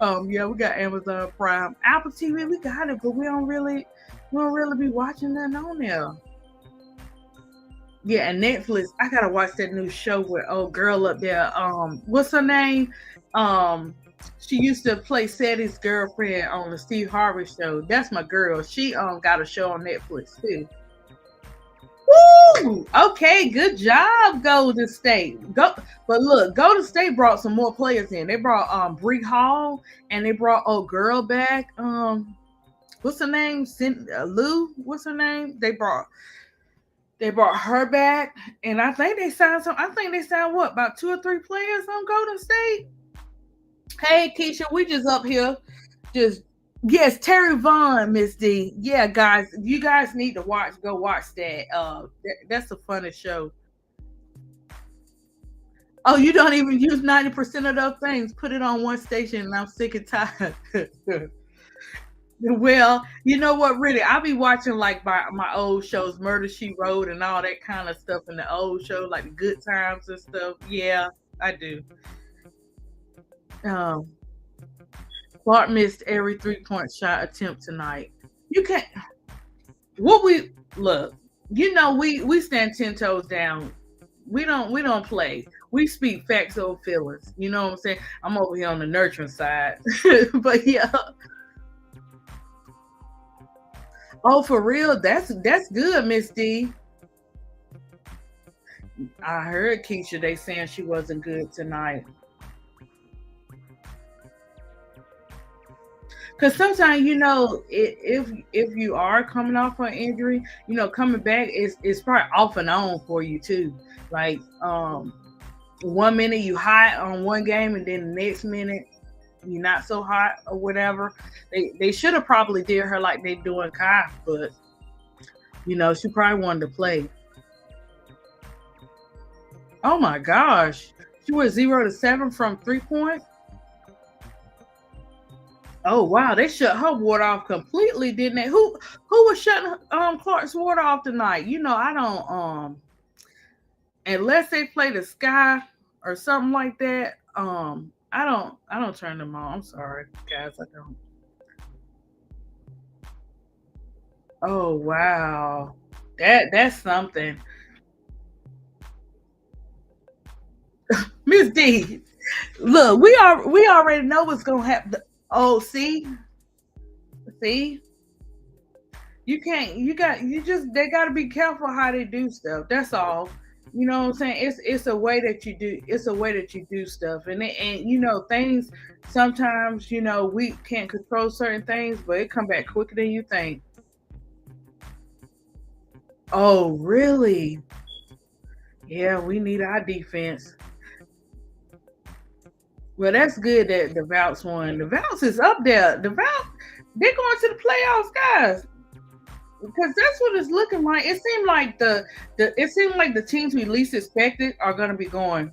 Yeah, we got Amazon Prime, Apple TV. We got it, but we don't really be watching nothing on there. Yeah, and Netflix. I gotta watch that new show with old girl up there. What's her name? Um, she used to play Sadie's girlfriend on the Steve Harvey show. That's my girl. She got a show on Netflix too. Woo! Okay, good job, Golden State. Go, but look, Golden State brought some more players in. They brought Bree Hall and they brought old girl back. What's her name? Lou. What's her name? They brought her back, and I think they signed some. I think they signed what, about two or three players on Golden State. Hey, Keisha, we just up here, just yes, Terry Vaughn, Miss D. Yeah, guys, you guys need to go watch that. That's a funny show. Oh, you don't even use 90% of those things. Put it on one station, and I'm sick and tired. Well, you know what? Really, I be watching like my old shows, Murder She Wrote, and all that kind of stuff in the old show, like the Good Times and stuff. Yeah, I do. Um, Clark missed every 3-point shot attempt tonight. You can't. What we look, we stand 10 toes down. We don't play. We speak facts over feelings. You know what I'm saying? I'm over here on the nurturing side, but yeah. Oh, for real? That's good, Miss D. I heard Keisha they saying she wasn't good tonight. Because sometimes if you are coming off an injury, coming back is probably off and on for you too. Like 1 minute you hot on one game, and then the next minute you're not so hot or whatever. They should have probably did her like they doing Kai, but she probably wanted to play. Oh my gosh, she was 0 to 7 from 3 point. Oh wow, they shut her water off completely, didn't they? Who was shutting Clark's water off tonight? I don't unless they play the sky or something like that. I don't turn them on. I'm sorry, guys, I don't. Oh wow. That's something. Miss D, look, we already know what's gonna happen. Oh, see, you can't. They got to be careful how they do stuff. That's all. You know what I'm saying? It's a way that you do. It's a way that you do stuff, and things. Sometimes we can't control certain things, but it come back quicker than you think. Oh, really? Yeah, we need our defense. Well, that's good that the Vouts won. The Vouts is up there. They're going to the playoffs, guys. Because that's what it's looking like. It seemed like the teams we least expected are going to be going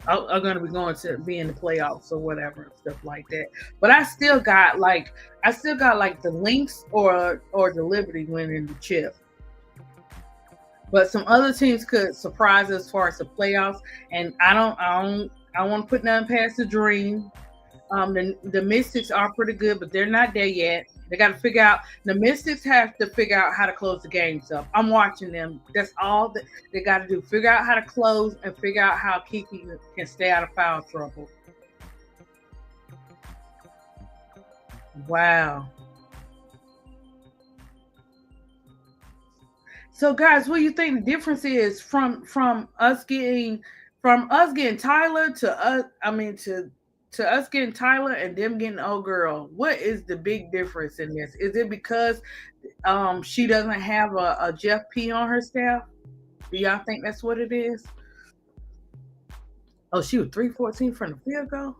to be in the playoffs or whatever and stuff like that. But I still got like the Lynx or the Liberty winning the chip. But some other teams could surprise us as far as the playoffs, and I don't want to put nothing past the Dream. The Mystics are pretty good, but they're not there yet. They got to figure out. The Mystics have to figure out how to close the games up. I'm watching them. That's all that they got to do. Figure out how to close and figure out how Kiki can stay out of foul trouble. Wow. So, guys, what do you think the difference is from us getting Tyler to us? I mean, to us getting Tyler and them getting old girl. What is the big difference in this? Is it because she doesn't have a Jeff P on her staff? Do y'all think that's what it is? Oh, she was 314 from the field goal.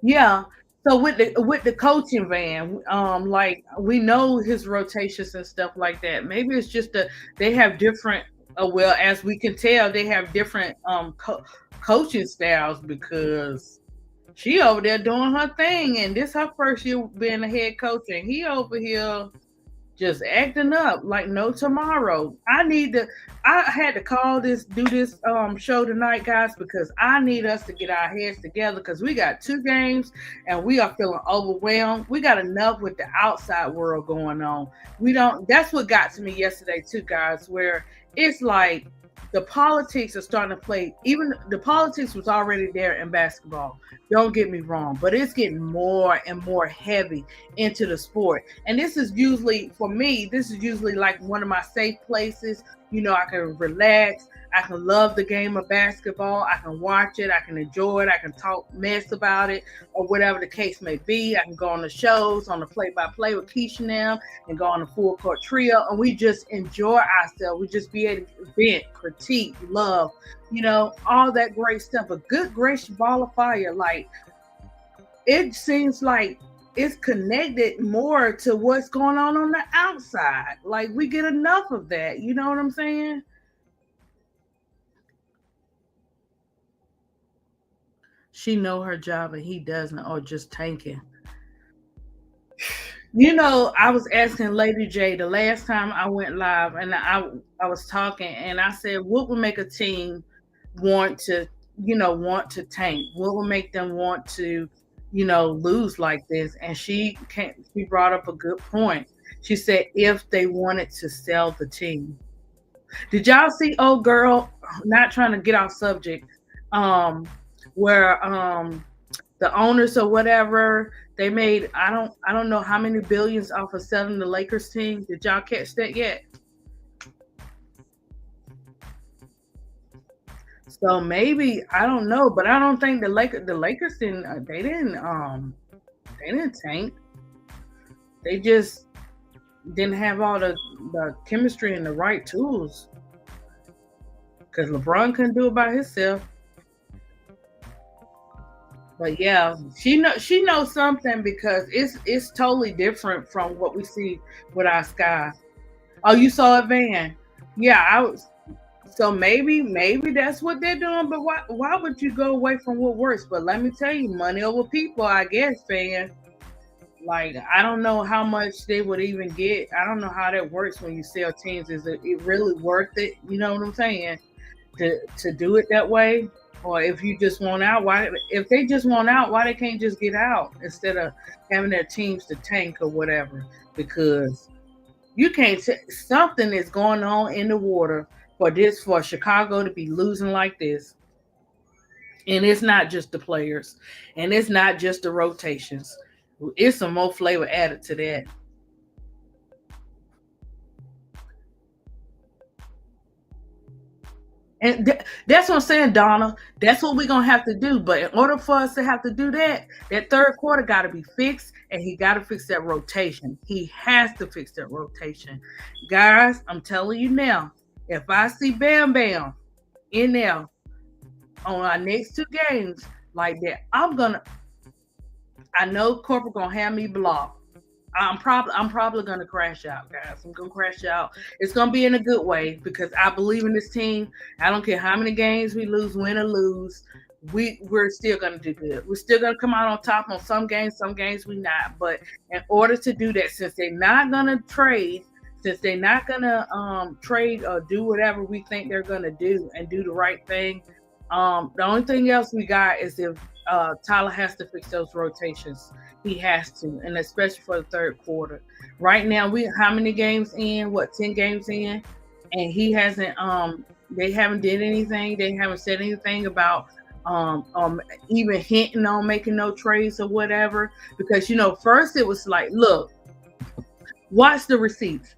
Yeah. So with the coaching van, like we know his rotations and stuff like that. Maybe it's just they have different. Well, as we can tell, they have different coaching styles because she over there doing her thing, and this her first year being a head coach, and he over here just acting up like no tomorrow. I had to call do this show tonight, guys, because I need us to get our heads together because we got 2 games and we are feeling overwhelmed. We got enough with the outside world going on. We don't That's what got to me yesterday too, guys, where it's like the politics are starting to play. Even the politics was already there in basketball. Don't get me wrong, but it's getting more and more heavy into the sport. And this is usually, for me, this is usually like one of my safe places. I can relax. I can love the game of basketball. I can watch it. I can enjoy it. I can talk mess about it or whatever the case may be. I can go on the shows, on the play-by-play with Keisha and them, and go on the full court trio. And we just enjoy ourselves. We just be able to vent, critique, love, all that great stuff. A good, gracious ball of fire. Like, it seems like it's connected more to what's going on the outside. Like, we get enough of that. You know what I'm saying? She know her job and he doesn't, or just tanking. I was asking Lady J the last time I went live, and I was talking, and I said, what would make a team want to, want to tank? What would make them want to, lose like this? And she brought up a good point. She said if they wanted to sell the team. Did y'all see old girl? Not trying to get off subject. Where the owners or whatever, they made I don't know how many billions off of selling the Lakers team. Did y'all catch that yet? So maybe I don't know, but I don't think the Lakers didn't tank. They just didn't have all the chemistry and the right tools because LeBron couldn't do it by himself. But yeah, she knows something because it's totally different from what we see with our sky. Oh, you saw it, Van? Yeah, I was. So maybe that's what they're doing. But why would you go away from what works? But let me tell you, money over people, I guess, Van. Like, I don't know how much they would even get. I don't know how that works when you sell teams. Is it really worth it? You know what I'm saying? To do it that way, or if you just want out, why? If they just want out, why they can't just get out instead of having their teams to tank or whatever? Because you can't. Something is going on in the water for Chicago to be losing like this, and it's not just the players, and it's not just the rotations. It's some more flavor added to that. And that's what I'm saying, Donna. That's what we're gonna have to do. But in order for us to have to do that, that third quarter got to be fixed, and he got to fix that rotation. He has to fix that rotation, guys. I'm telling you now. If I see Bam Bam in there on our next 2 games like that, I know corporate gonna have me blocked. I'm probably gonna crash out, guys. I'm gonna crash out. It's gonna be in a good way because I believe in this team. I don't care how many games we lose, win or lose. We're still gonna do good. We're still gonna come out on top on some games we not. But in order to do that, since they're not gonna trade or do whatever we think they're gonna do and do the right thing, the only thing else we got is if Tyler has to fix those rotations. He has to, and especially for the third quarter. Right now, we how many games in? What, 10 games in? And he hasn't. They haven't did anything. They haven't said anything about even hinting on making no trades or whatever. Because first it was like, look, watch the receipts.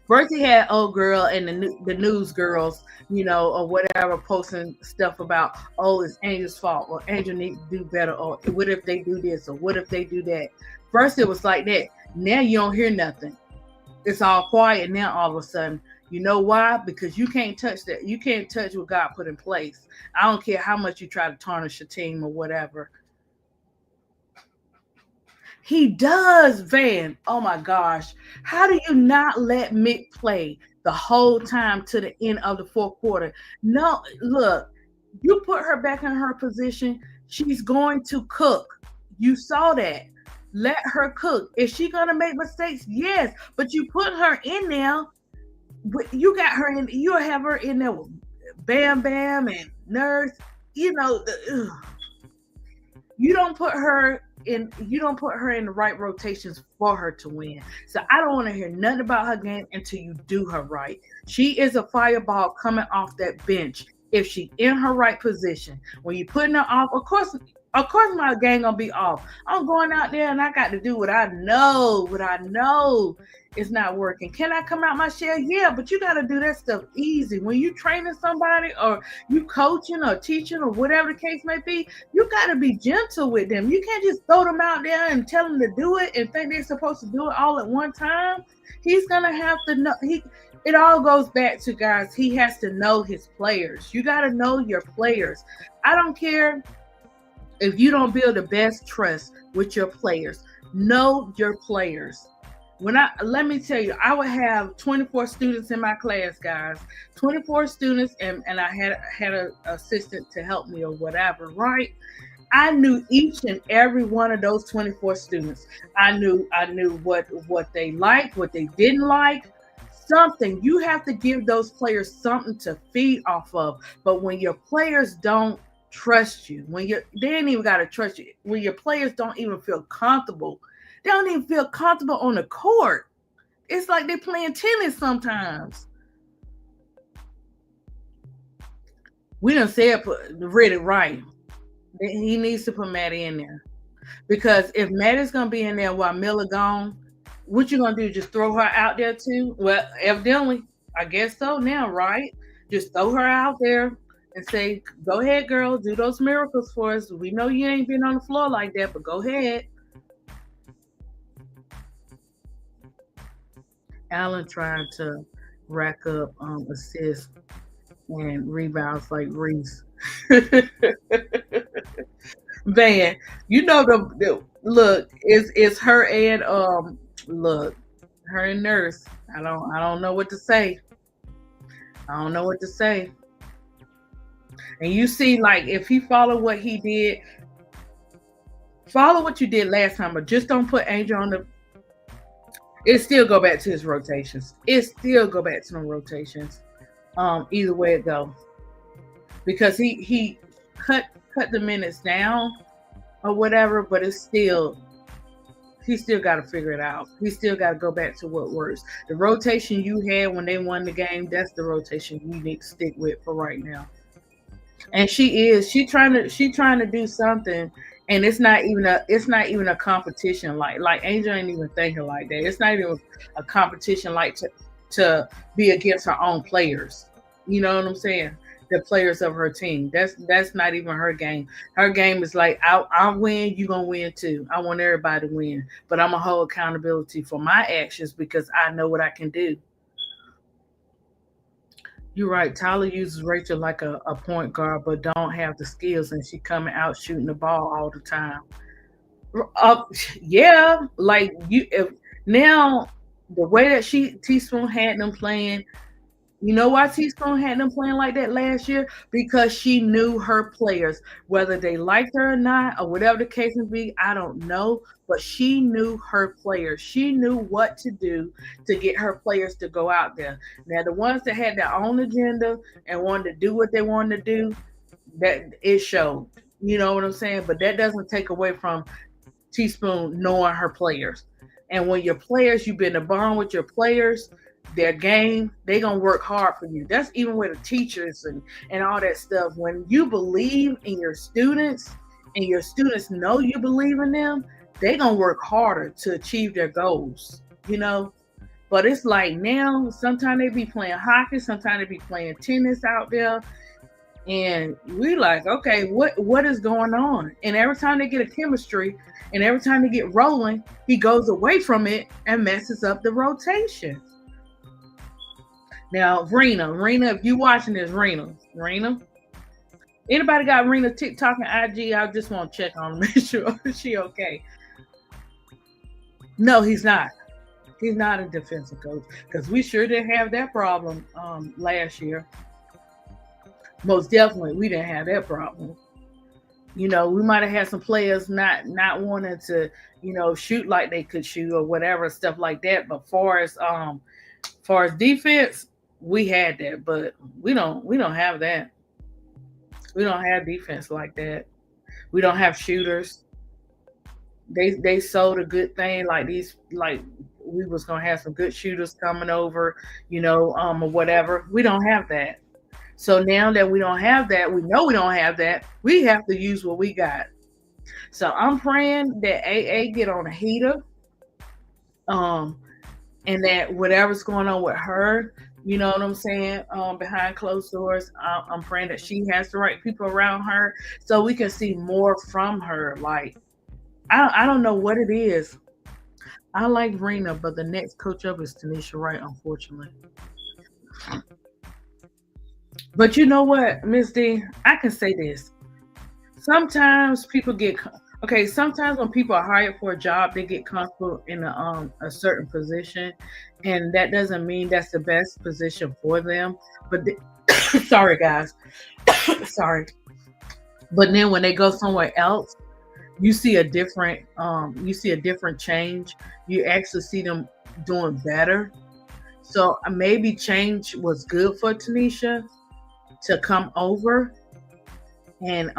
First, he had old girl and the news girls, or whatever, posting stuff about, oh, it's Angel's fault, or Angel needs to do better, or what if they do this, or what if they do that. First, it was like that. Now you don't hear nothing. It's all quiet now. All of a sudden, You know why? Because you can't touch that. You can't touch what God put in place. I don't care how much you try to tarnish your team or whatever. He does, Van. Oh my gosh. How do you not let Mick play the whole time to the end of the fourth quarter? No, look, you put her back in her position. She's going to cook. You saw that. Let her cook. Is she going to make mistakes? Yes. But you put her in there. You got her in, you have her in there with Bam Bam and Nurse. You know, you don't put her in the right rotations for her to win. So I don't want to hear nothing about her game until you do her right. She is a fireball coming off that bench if she in her right position. When you putting her off, of course my game gonna be off. I'm going out there and I got to do what I know is not working. Can I come out my shell? Yeah, but you got to do that stuff easy. When you training somebody or you coaching or teaching or whatever the case may be, you got to be gentle with them. You can't just throw them out there and tell them to do it and think they're supposed to do it all at one time. He's going to have to know. It all goes back to, guys, he has to know his players. You got to know your players. I don't care if you don't build the best trust with your players. Know your players. Let me tell you, I would have 24 students in my class, guys. 24 students, and I had an assistant to help me or whatever, right? I knew each and every one of those 24 students. I knew what they liked, what they didn't like. Something. You have to give those players something to feed off of. But when your players don't trust you, they ain't even got to trust you. When your players don't even feel comfortable, they don't even feel comfortable on the court. It's like they're playing tennis sometimes. We done said read it right. He needs to put Maddie in there. Because if Maddie's going to be in there while Miller gone, what you going to do? Just throw her out there too? Well, evidently, I guess so now, right? Just throw her out there and say, go ahead, girl, do those miracles for us. We know you ain't been on the floor like that, but go ahead. Allen trying to rack up assists and rebounds like Reese. Man, you know the look, it's her and look, her and Nurse. I don't know what to say. I don't know what to say. And you see, like, if he followed what he did, follow what you did last time, but just don't put Angel on the. It still go back to his rotations. Either way it go, because he cut the minutes down or whatever, but it's still. He still got to figure it out. He still got to go back to what works. The rotation you had when they won the game, that's the rotation you need to stick with for right now. And she's trying to do something, and it's not even a competition like Angel ain't even thinking like that. It's not even a competition like to be against her own players. You know what I'm saying? The players of her team. That's not even her game. Her game is like, I'll win, you gonna win too. I want everybody to win, but I'm gonna hold accountability for my actions because I know what I can do. You're right. Tyler uses Rachel like a point guard, but don't have the skills, and she coming out shooting the ball all the time. Yeah, like now the way that Teaspoon had them playing. You know why Teaspoon had them playing like that last year? Because she knew her players, whether they liked her or not, or whatever the case may be. I don't know, but she knew her players. She knew what to do to get her players to go out there. Now, the ones that had their own agenda and wanted to do what they wanted to do, that it showed. You know what I'm saying? But that doesn't take away from Teaspoon knowing her players. And when your players, you've been a bond with your players, their game, they gonna work hard for you. That's even with the teachers and all that stuff. When you believe in your students and your students know you believe in them, they gonna work harder to achieve their goals, you know. But it's like now, sometimes they be playing hockey, sometimes they be playing tennis out there, and we like, okay, what is going on? And every time they get a chemistry and every time they get rolling, he goes away from it and messes up the rotation. Now, Rena, if you watching this, Rena, anybody got Rena TikTok and IG? I just want to check on her, make sure she okay. No, he's not. He's not a defensive coach because we sure didn't have that problem last year. Most definitely, we didn't have that problem. We might have had some players not wanting to, shoot like they could shoot or whatever stuff like that. But far as defense, we had that, but we don't have that. We don't have defense like that. We don't have shooters. They sold a good thing like these like we was gonna have some good shooters coming over, or whatever. We don't have that. So now that we don't have that, we know we don't have that. We have to use what we got. So I'm praying that AA get on a heater, um, and that whatever's going on with her, you know what I'm saying, behind closed doors, I'm praying that she has the right people around her, so we can see more from her. Like I don't know what it is. I like Rena, but the next coach up is Tanisha Wright, unfortunately. But you know what, Miss D, I can say this. Sometimes people get okay. Sometimes when people are hired for a job, they get comfortable in a certain position, and that doesn't mean that's the best position for them. But sorry, guys, sorry. But then when they go somewhere else, you see a different change. You actually see them doing better. So maybe change was good for Tanisha to come over and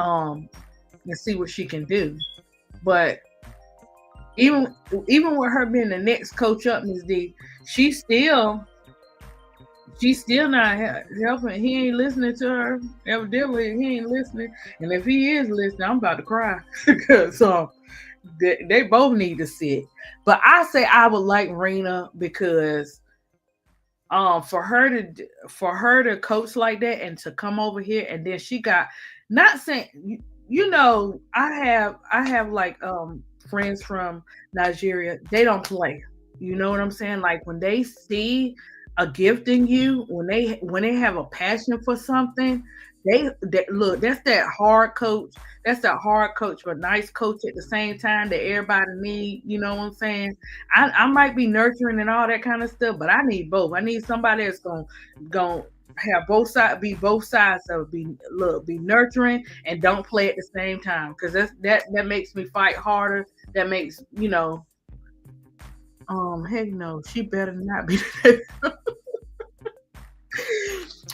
see what she can do. But even even with her being the next coach up, Miss D, she's still she's still not helping. He ain't listening to her. Evidently, he ain't listening. And if he is listening, I'm about to cry because they both need to sit. But I say I would like Rena because for her to coach like that and to come over here and then she got not saying I have like friends from Nigeria. They don't play. You know what I'm saying? Like when they see a gift in you, when they have a passion for something, they look. That's that hard coach. That's that hard coach, but nice coach at the same time that everybody need. You know what I'm saying? I might be nurturing and all that kind of stuff, but I need both. I need somebody that's gonna have both sides, be both sides of be nurturing and don't play at the same time because that makes me fight harder. That makes heck no, she better not be.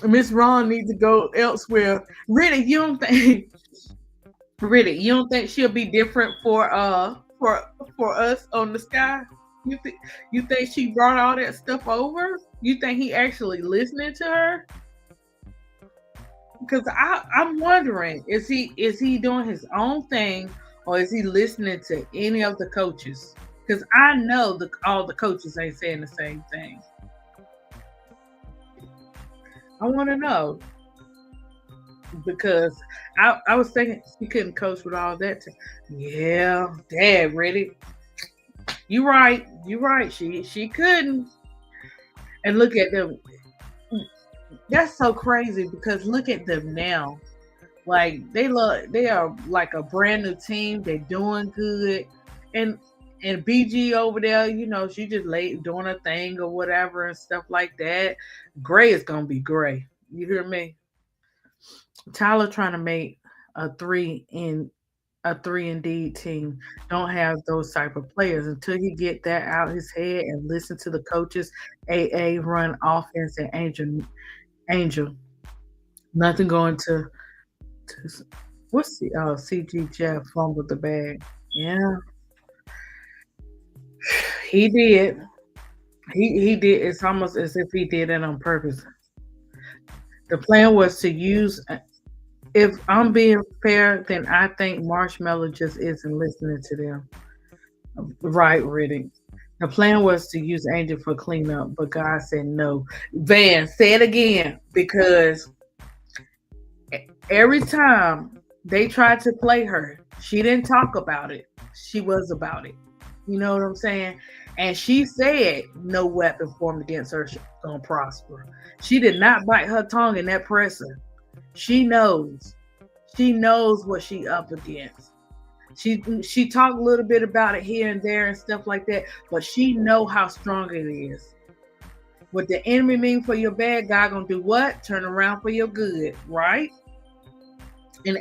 Miss Ron needs to go elsewhere. Really, you don't think she'll be different for us on the sky? You think she brought all that stuff over? You think he actually listening to her? Because I'm wondering, is he doing his own thing or is he listening to any of the coaches? Because I know all the coaches ain't saying the same thing. I want to know because I was thinking she couldn't coach with all that. Yeah, Dad, ready? You right. You right. She couldn't. And look at them. That's so crazy because look at them now. Like they are like a brand new team. They're doing good. And BG over there, she just late doing a thing or whatever and stuff like that. Gray is gonna be gray. You hear me? Tyler trying to make a three and D team don't have those type of players until he get that out his head and listen to the coaches. AA run offense and Angel. Nothing going to what's the CG Jeff fumbled the bag. Yeah, he did. He did. It's almost as if he did it on purpose. The plan was to use. If I'm being fair, then I think Marshmallow just isn't listening to them. Right, Riddick. The plan was to use Angel for cleanup, but God said no. Van, say it again because every time they tried to play her, she didn't talk about it. She was about it. You know what I'm saying? And she said, no weapon formed against her gonna prosper. She did not bite her tongue in that presser. She knows. She knows what she up against. She talked a little bit about it here and there and stuff like that, but she know how strong it is. What the enemy mean for your bad, God gonna do what? Turn around for your good, right? And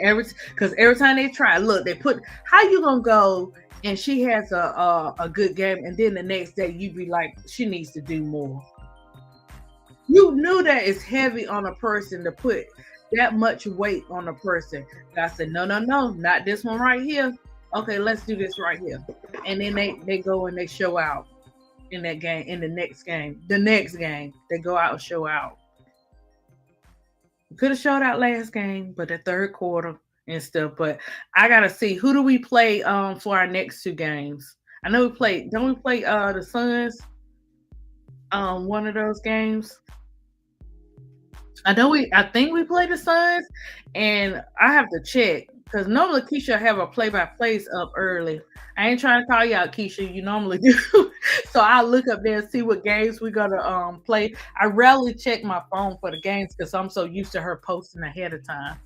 because every time they try, look, they put how you gonna go and she has a good game, and then the next day you be like, she needs to do more. You knew that it's heavy on a person to put that much weight on a person. God said, no, no, no, not this one right here. Okay, let's do this right here. And then they go and they show out in that game, in the next game. The next game, they go out and show out. Could have showed out last game, but the third quarter and stuff. But I gotta see, who do we play for our next two games? I know we play. Don't we play the Suns? One of those games. I think we play the Suns, and I have to check because normally Keisha have a play by plays up early. I ain't trying to call you out, Keisha. You normally do, so I'll look up there and see what games we're gonna play. I rarely check my phone for the games because I'm so used to her posting ahead of time.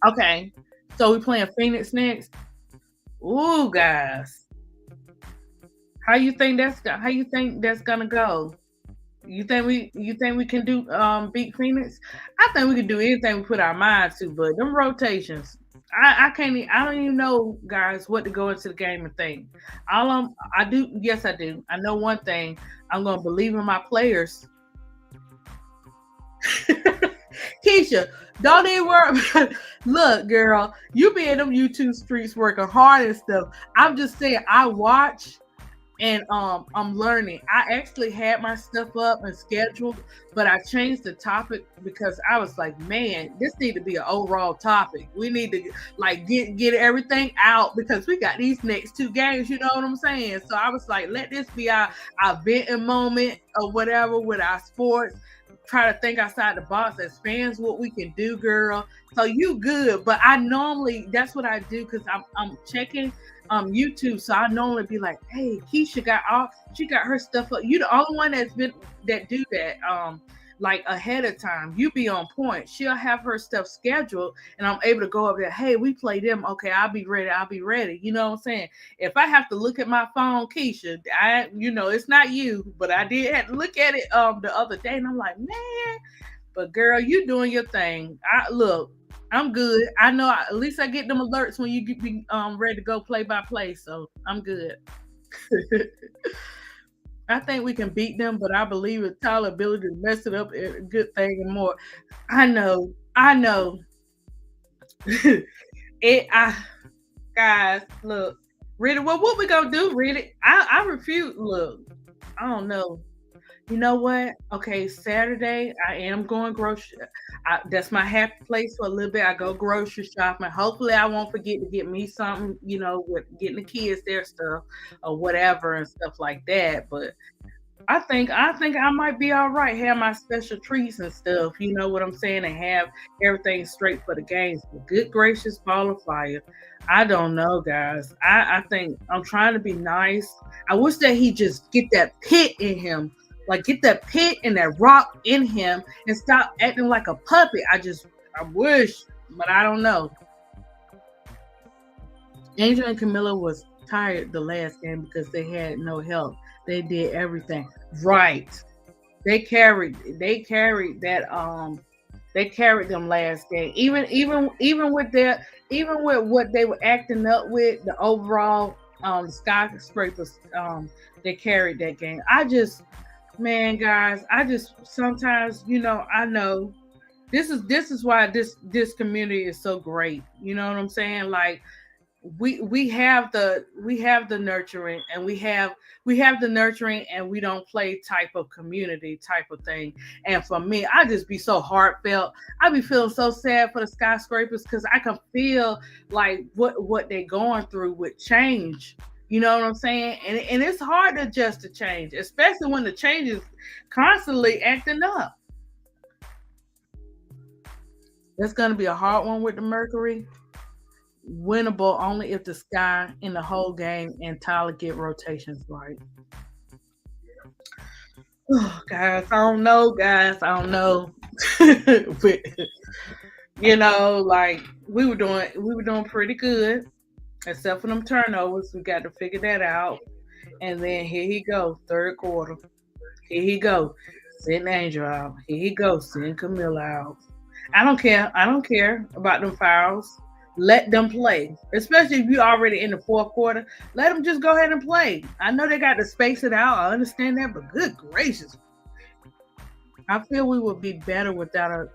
Okay, so we playing Phoenix next. Ooh, guys, how you think that's gonna go? You think we can do beat Phoenix? I think we can do anything we put our mind to, but them rotations, I can't I don't even know, guys, what to go into the game and think. I do, yes I do. I know one thing. I'm gonna believe in my players. Keisha, don't even worry about it. Look, girl, you be in them YouTube streets working hard and stuff. I'm just saying I watch and I'm learning. I actually had my stuff up and scheduled, but I changed the topic because I was like, man, this need to be an overall topic. We need to like get everything out because we got these next two games, you know what I'm saying? So I was like, let this be our venting moment or whatever with our sports. Try to think outside the box as fans what we can do, girl. So you good, but I normally that's what I do because I'm checking YouTube, so I normally be like, hey, Keisha she got her stuff up. You the only one that do that like ahead of time. You be on point. She'll have her stuff scheduled and I'm able to go up there, hey, we play them, okay, I'll be ready. You know what I'm saying? If I have to look at my phone, Keisha, it's not you, but I did have to look at it the other day and I'm like, man, but girl, you doing your thing. I'm good. I know at least I get them alerts when you get be ready to go play by play, so I'm good. I think we can beat them, but I believe it's Tyler's ability to mess it up is a good thing and more. I know. it I Guys, look. Really, well, what we gonna do, really? I refuse. Look, I don't know. You know what? Okay, Saturday I am going grocery. That's my happy place for a little bit. I go grocery shopping. Hopefully, I won't forget to get me something. With getting the kids their stuff or whatever and stuff like that. But I think I might be all right. Have my special treats and stuff. You know what I'm saying? And have everything straight for the games. But good gracious, ball of fire. I don't know, guys. I think I'm trying to be nice. I wish that he just get that pit in him. Like get that pit and that rock in him and stop acting like a puppet. I wish, but I don't know. Angel and Camilla was tired the last game because they had no help. They did everything right. They carried that they carried them last game. Even with what they were acting up with the overall skyscrapers they carried that game. Man, guys, I just sometimes, I know this is why this community is so great. You know what I'm saying? Like we have the nurturing and we have the nurturing and we don't play type of community type of thing. And for me, I just be so heartfelt. I be feeling so sad for the skyscrapers because I can feel like what they're going through with change. You know what I'm saying? And it's hard to adjust to change, especially when the change is constantly acting up. That's gonna be a hard one with the Mercury. Winnable only if the Sky in the whole game and Tyler get rotations right. Oh, guys, I don't know, guys. I don't know. But like we were doing pretty good, except for them turnovers. We got to figure that out. And then here he go, third quarter. Here he go, send Angel out. Here he go, send Camilla out. I don't care. I don't care about them fouls. Let them play, especially if you're already in the fourth quarter. Let them just go ahead and play. I know they got to space it out. I understand that, but good gracious, I feel we would be better without a.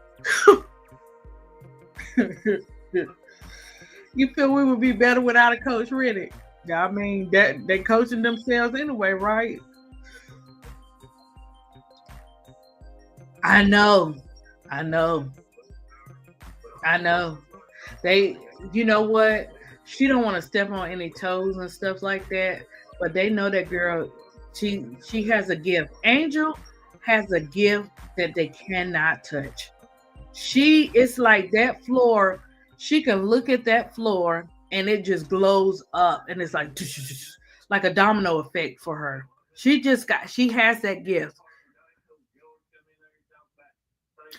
You feel we would be better without a coach, really? I mean, that they coaching themselves anyway, right? I know, I know, I know. They, you know what? She don't want to step on any toes and stuff like that. But they know that girl. She has a gift. Angel has a gift that they cannot touch. She is like that floor. She can look at that floor and it just glows up, and it's like like a domino effect for her. She has that gift.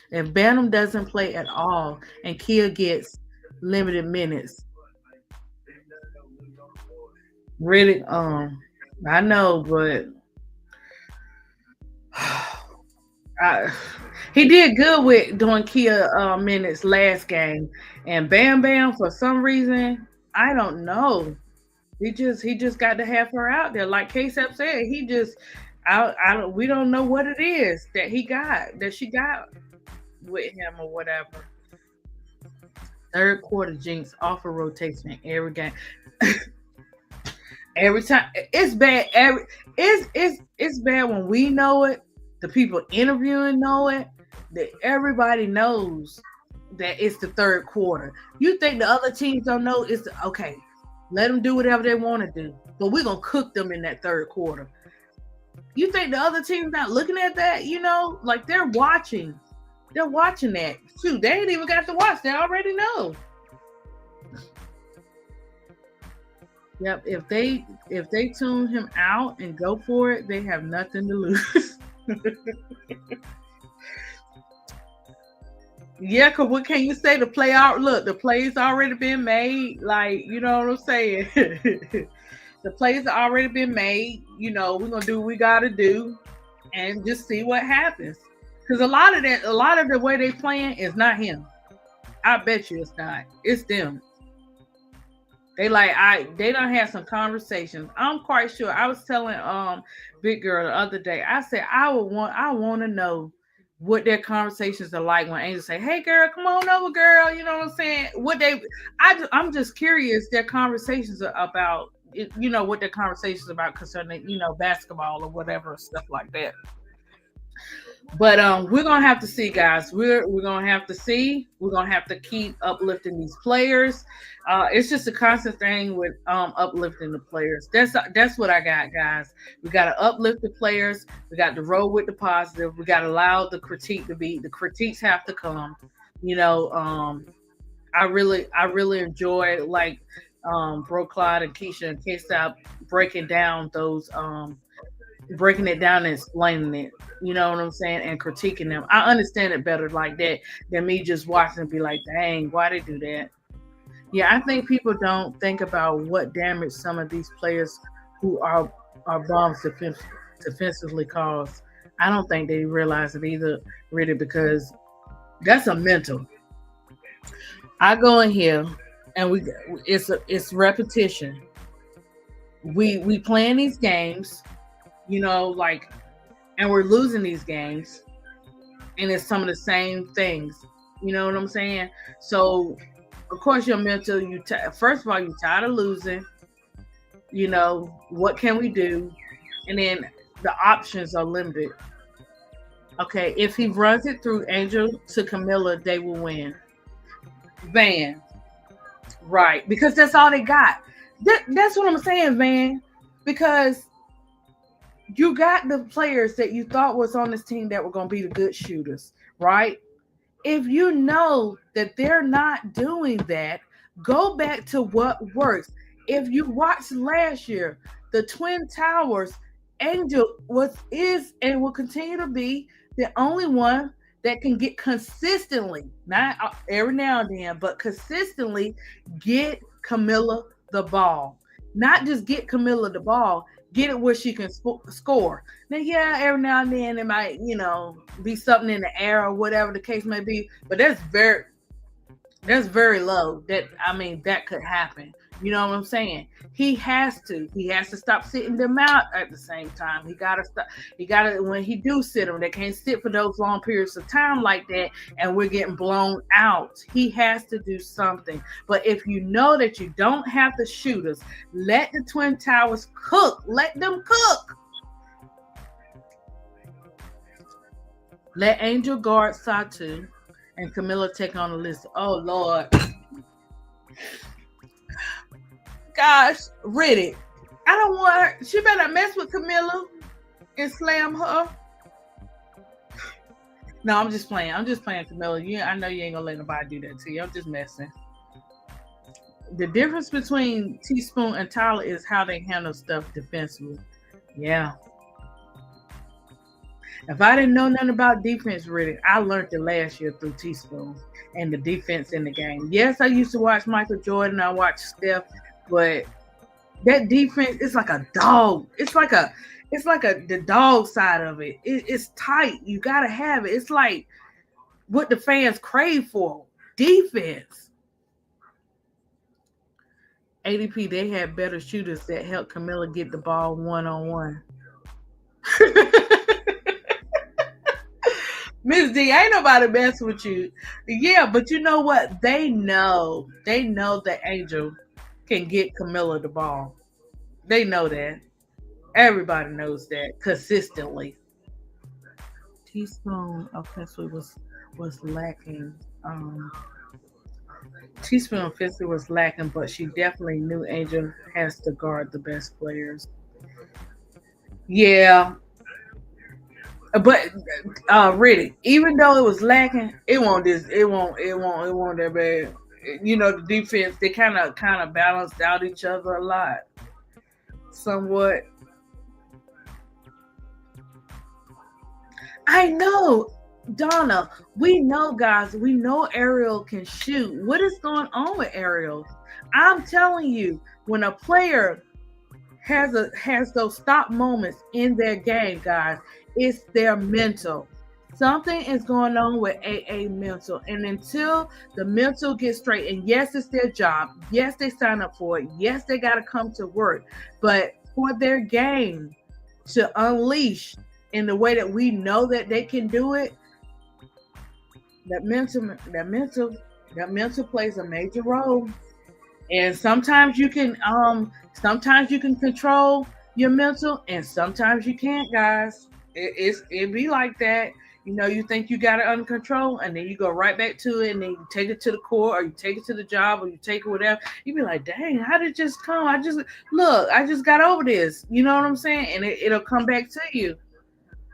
If Bantam doesn't play at all and Kia gets limited minutes, really, I know, but I, he did good with doing Kia minutes last game, and Bam Bam for some reason I don't know. He just got to have her out there, like K-Sep said. He just I don't we don't know what it is that she got with him or whatever. Third quarter jinx off a rotation every game. Every time it's bad. It's bad when we know it. The people interviewing know it. That everybody knows that it's the third quarter. You think the other teams don't know? Okay. Let them do whatever they want to do, but we're gonna cook them in that third quarter. You think the other team's not looking at that? Like they're watching. They're watching that. Shoot, they ain't even got to watch. They already know. Yep. If they tune him out and go for it, they have nothing to lose. Yeah, cause what can you say? The play's already been made. Like, you know what I'm saying? The plays have already been made. We're gonna do what we gotta do and just see what happens. Cause a lot of the way they playing is not him. I bet you it's not. It's them. They don't have some conversations. I'm quite sure. I was telling Big Girl the other day. I said I want to know what their conversations are like when angels say, "Hey girl, come on over, girl." You know what I'm saying? I'm just curious their conversations are about. What their conversations about concerning basketball or whatever stuff like that. But we're gonna have to see, guys. We're gonna have to see. We're gonna have to keep uplifting these players. It's just a constant thing with uplifting the players. That's what I got, guys. We gotta uplift the players. We got to roll with the positive. We gotta allow the critique to be. The critiques have to come. You know, I really enjoy like Bro Clyde and Keisha and K Stop breaking it down and explaining it. You know what I'm saying? And critiquing them. I understand it better like that than me just watching and be like, dang, why they do that? Yeah, I think people don't think about what damage some of these players who are bombs defensively cause. I don't think they realize it either, really, because that's a mental. I go in here and it's repetition. We playing these games, like, and we're losing these games, and it's some of the same things. You know what I'm saying? So, of course, your mental. First of all, you're tired of losing. What can we do? And then the options are limited. Okay, if he runs it through Angel to Camilla, they will win. Van, right? Because that's all they got. That's what I'm saying, Van. Because you got the players that you thought was on this team that were going to be the good shooters, right? If you know that they're not doing that, go back to what works. If you watched last year, the Twin Towers, Angel is and will continue to be the only one that can get consistently, not every now and then, but consistently get Camilla the ball. Not just get Camilla the ball, get it where she can score. Now, yeah, every now and then it might, be something in the air or whatever the case may be, but that's very low. That could happen. You know what I'm saying? He has to. He has to stop sitting them out at the same time. He gotta stop. He gotta when he do sit them, they can't sit for those long periods of time like that, and we're getting blown out. He has to do something. But if you know that you don't have the shooters, let the Twin Towers cook. Let them cook. Let Angel guard Satu and Camilla take on the list. Oh Lord. Gosh, Riddick. I don't want her. She better mess with Camilla and slam her. No, I'm just playing. I'm just playing, Camilla. I know you ain't gonna let nobody do that to you. I'm just messing. The difference between Teaspoon and Tyler is how they handle stuff defensively. Yeah. If I didn't know nothing about defense, Riddick, I learned it last year through Teaspoon and the defense in the game. Yes, I used to watch Michael Jordan. I watched Steph. But that defense is like a dog. It's like the dog side of it. It's tight. You gotta have it. It's like what the fans crave for. Defense. ADP, they had better shooters that helped Camilla get the ball one-on-one. Miss D, ain't nobody messing with you. Yeah, but you know what? They know that Angel can get Camilla the ball. They know that. Everybody knows that consistently. Teaspoon offensively was lacking. Teaspoon offensively was lacking, but she definitely knew Angel has to guard the best players. Yeah. But Riddick, even though it was lacking, it won't that bad. The defense, they kind of balanced out each other a lot, somewhat. I know, Donna. We know, guys. We know Ariel can shoot. What is going on with Ariel? I'm telling you, when a player has those stop moments in their game, guys, it's their mental. Something is going on with AA mental. And until the mental gets straight, and yes, it's their job. Yes, they sign up for it. Yes, they got to come to work. But for their game to unleash in the way that we know that they can do it, that mental plays a major role. And sometimes you can control your mental, and sometimes you can't, guys. It be like that. You think you got it under control, and then you go right back to it, and then you take it to the court, or you take it to the job, or you take it whatever. You be like, dang, how did it just come? I just got over this. You know what I'm saying? And it'll come back to you.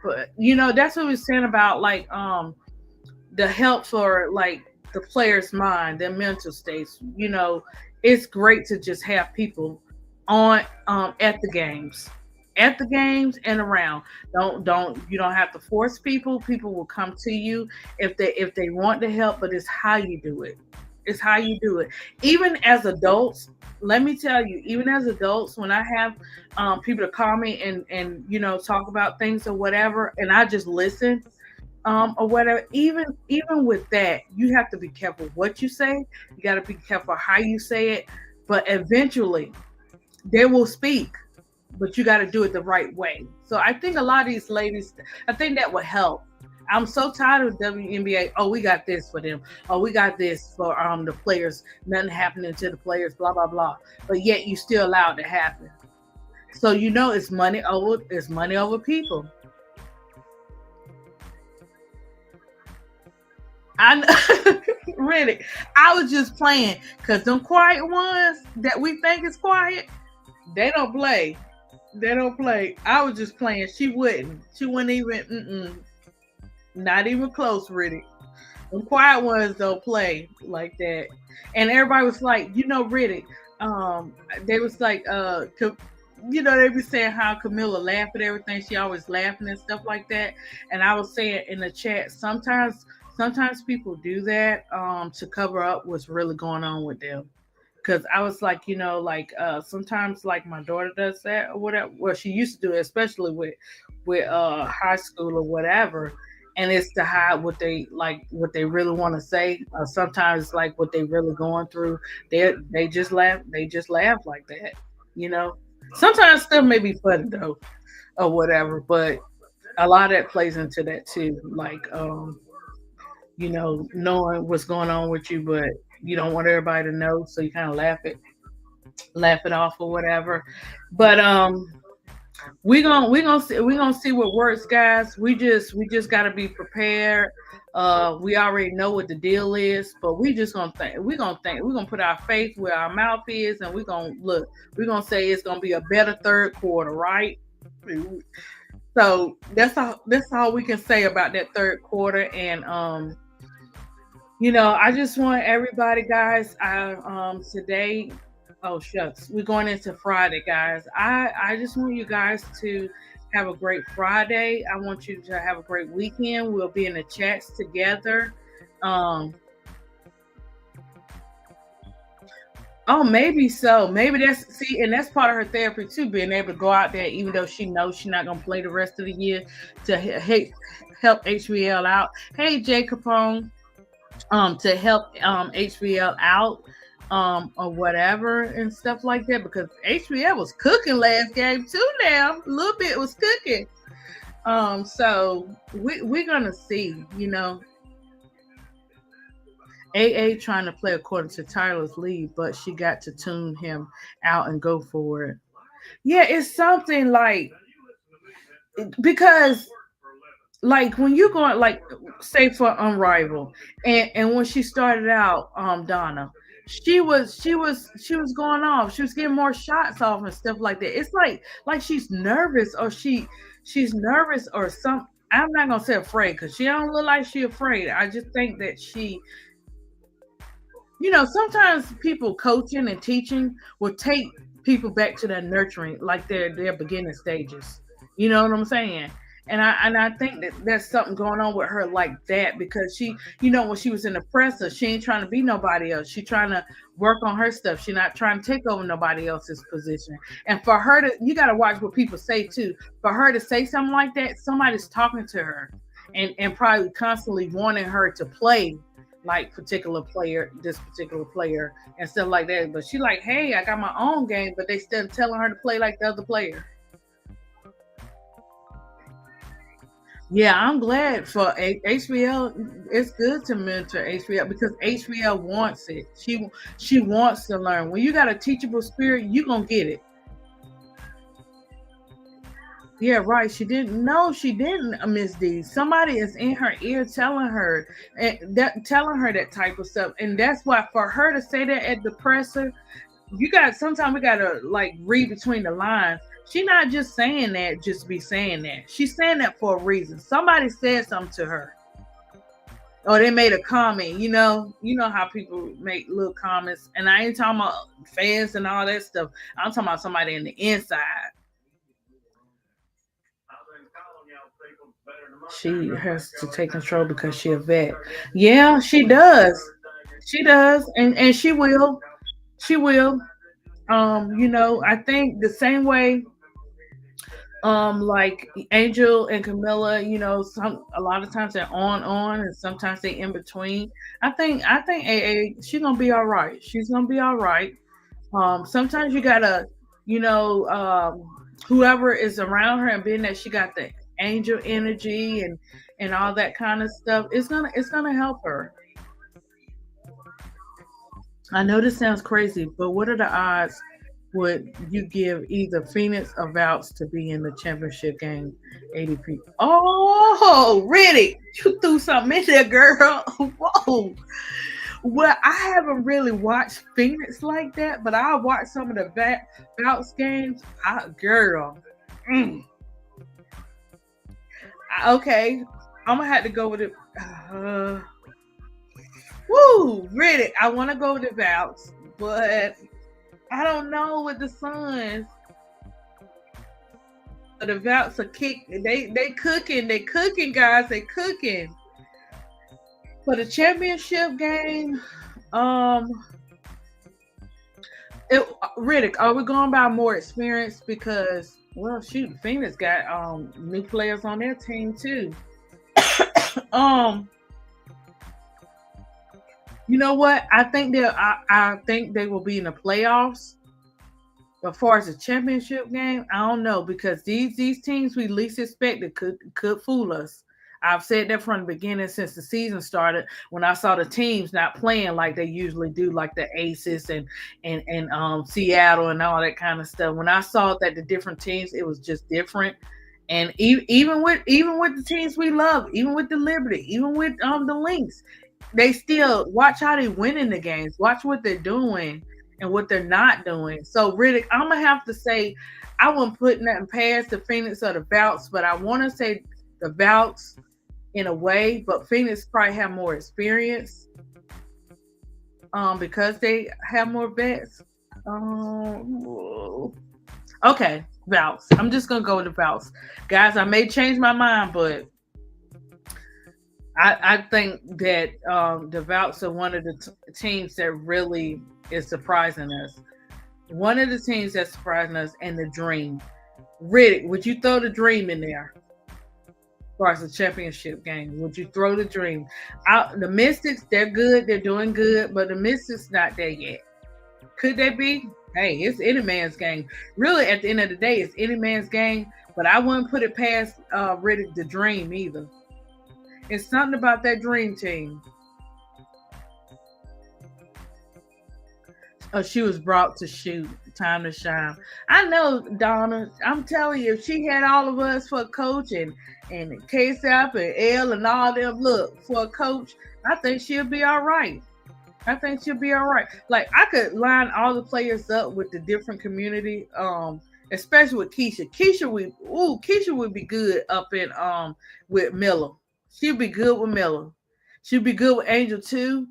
But that's what we're saying about like the help for like the player's mind, their mental states. It's great to just have people on at the games and around. You don't have to force people. People will come to you if they want to help, but it's how you do it. It's how you do it. Even as adults, let me tell you, even as adults, when I have people to call me and talk about things or whatever, and I just listen or whatever, even with that, you have to be careful what you say. You got to be careful how you say it, but eventually they will speak. But you got to do it the right way. So I think a lot of these ladies, I think that would help. I'm so tired of WNBA. Oh, we got this for them. Oh, we got this for the players. Nothing happening to the players, blah, blah, blah. But yet you still allow it to happen. So it's money over people. Really, I was just playing because them quiet ones that we think is quiet, they don't play. They don't play. I was just playing. She wouldn't even, not even close, really. The quiet ones don't play like that. And everybody was like, Riddick, they was like, they be saying how Camilla laugh at everything. She always laughing and stuff like that. And I was saying in the chat, sometimes people do that to cover up what's really going on with them. Because I was like, like sometimes like my daughter does that or whatever. Well, she used to do it, especially with high school or whatever. And it's to hide what they really want to say. Sometimes like what they really going through. They just laugh like that. You know. Sometimes stuff may be funny though or whatever, but a lot of that plays into that too. Like knowing what's going on with you, but you don't want everybody to know, so you kind of laugh it off or whatever. But we gonna see what works, guys. We just gotta be prepared. We already know what the deal is, but we're gonna put our faith where our mouth is, and we're gonna say it's gonna be a better third quarter, right? So that's all we can say about that third quarter. And I just want everybody, guys. Today, oh shucks, we're going into Friday, guys. I just want you guys to have a great Friday. I want you to have a great weekend. We'll be in the chats together. Um, oh, maybe so. Maybe and that's part of her therapy too, being able to go out there, even though she knows she's not gonna play the rest of the year, to help HBL out. Hey, Jay Capone, to help HBL out or whatever and stuff like that, because HBL was cooking last game too. Now a little bit was cooking. So we're gonna see. AA trying to play according to Tyler's lead, but she got to tune him out and go for it. Yeah, it's something like, because like when you're going, like, say for Unrivaled, and when she started out, Donna, she was going off. She was getting more shots off and stuff like that. It's like she's nervous, or she's nervous or some. I'm not gonna say afraid, because she don't look like she afraid. I just think that sometimes people coaching and teaching will take people back to their nurturing, like their beginning stages. You know what I'm saying? And I think that there's something going on with her like that, because when she was in the presser, she ain't trying to be nobody else. She trying to work on her stuff. She not trying to take over nobody else's position. And for her you got to watch what people say too. For her to say something like that, somebody's talking to her, and probably constantly wanting her to play like this particular player and stuff like that. But she like, hey, I got my own game, but they still telling her to play like the other player. Yeah, I'm glad for HBL. It's good to mentor HBL, because HBL wants it. She wants to learn. When you got a teachable spirit, you gonna get it. Yeah, right. She didn't. No, she didn't, Miss D. Somebody is in her ear telling her that type of stuff, and that's why for her to say that at the presser, sometimes we gotta like read between the lines. She's not just saying that just to be saying that. She's saying that for a reason. Somebody said something to her, or they made a comment. You know how people make little comments, and I ain't talking about fans and all that stuff. I'm talking about somebody in the inside. She has to take control because she a vet. Yeah, she does. She does, and she will. She will. I think the same way, like Angel and Camilla, a lot of times they're on, and sometimes they in between. I think AA, she's gonna be all right. She's gonna be all right. Sometimes you gotta, whoever is around her, and being that she got the angel energy and all that kind of stuff, it's gonna help her. I know this sounds crazy, but what are the odds would you give either Phoenix or Vouts to be in the championship game? ADP. Oh, really? You threw something in there, girl. Whoa. Well, I haven't really watched Phoenix like that, but I watched some of the Vouts games. Girl. Mm. Okay. I'm going to have to go with it. Really? I want to go with the Vouts, but I don't know with the Suns. The Valks are kick. They cooking, guys. They cooking for the championship game. Um, Riddick, are we going by more experience? Because well, shoot, Phoenix got new players on their team too. um, you know what? I think they will be in the playoffs. But as far as the championship game, I don't know because these teams we least expected could fool us. I've said that from the beginning since the season started. When I saw the teams not playing like they usually do, like the Aces and Seattle and all that kind of stuff. When I saw that the different teams, it was just different. And even with the teams we love, even with the Liberty, even with the Lynx, they still watch how they win in the games. Watch what they're doing and what they're not doing. So Riddick, I'm gonna have to say I wouldn't put nothing past the Phoenix or the Valks, but I want to say the Valks in a way, but Phoenix probably have more experience because they have more vets. Okay, Valks. I'm just gonna go with the Valks, guys. I may change my mind, but I think that the Valks are one of the teams that really is surprising us. One of the teams that's surprising us, and the Dream. Riddick, would you throw the Dream in there? As far as the championship game, would you throw the Dream? Out the Mystics, they're good, they're doing good, but the Mystics not there yet. Could they be? Hey, it's any man's game. Really, at the end of the day, it's any man's game. But I wouldn't put it past Riddick the Dream either. It's something about that Dream team. Oh, she was brought to shoot. Time to shine. I know, Donna. I'm telling you, if she had all of us for a coach and KSAP and L and all them look for a coach, I think she'll be all right. I think she'll be all right. Like I could line all the players up with the different community, especially with Keisha. Keisha would be good up in with Miller. She'd be good with Miller. She'd be good with Angel too.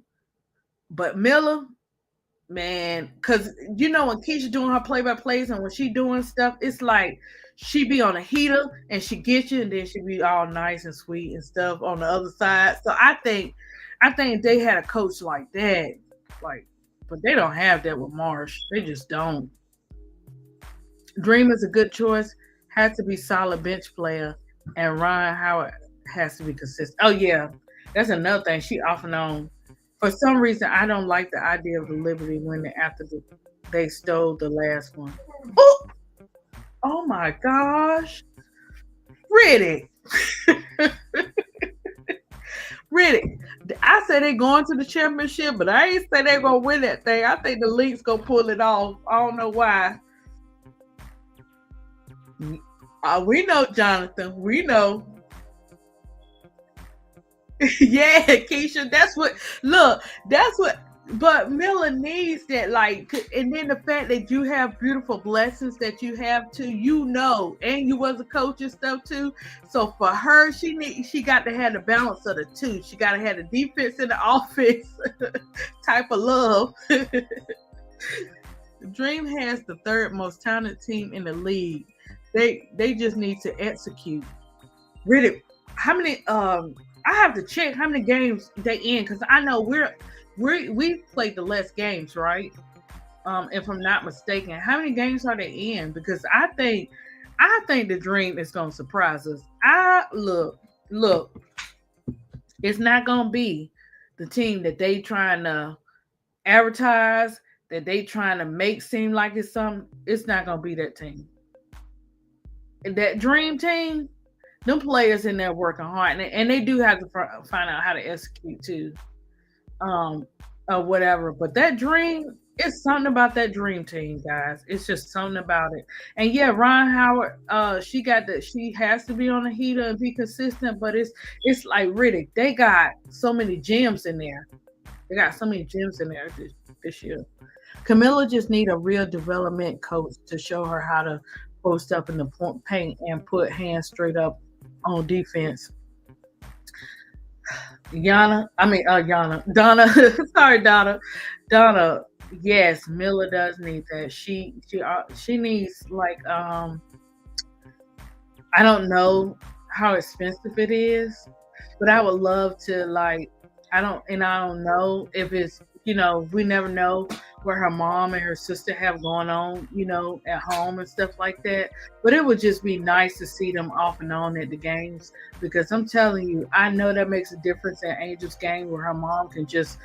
But Miller, man, because you know when Keisha doing her play-by-plays and when she doing stuff, it's like she be on a heater and she gets you and then she be all nice and sweet and stuff on the other side. So I think if they had a coach like that, but they don't have that with Marsh. They just don't. Dream is a good choice. Has to be solid bench player, and Ryan Howard has to be consistent. Oh yeah, that's another thing. She off and on. For some reason, I don't like the idea of the Liberty winning after they stole the last one. Ooh! Oh my gosh, Riddick. Riddick, I said they going to the championship, but I ain't say they gonna win that thing. I think the Lynx gonna pull it off. I don't know why. We know, Jonathan. We know. Yeah, Keisha. That's what. Look, that's what. But Miller needs that, and then the fact that you have beautiful blessings that you have too, and you was a coach and stuff too. So for her, she got to have the balance of the two. She got to have the defense and the offense type of love. Dream has the third most talented team in the league. They just need to execute. Really, how many? I have to check how many games they in because I know we played the less games, right? If I'm not mistaken, how many games are they in? Because I think the Dream is gonna surprise us. Look, it's not gonna be the team that they trying to advertise, that they trying to make seem like it's something. It's not gonna be that team. That Dream team, them players in there working hard, and they do have to find out how to execute too. Or whatever. But that Dream, it's something about that Dream team, guys. It's just something about it. And yeah, Ron Howard, she has to be on the heater and be consistent, but it's like Riddick. They got so many gems in there. They got so many gems in there this year. Camilla just need a real development coach to show her how to post up in the paint and put hands straight up on defense. Donna. Sorry, Donna. Yes, Miller does need that. She needs I don't know how expensive it is, but I would love to like. I don't know if it's we never know what her mom and her sister have going on, at home and stuff like that. But it would just be nice to see them off and on at the games because I'm telling you, I know that makes a difference in Angel's game where her mom can just,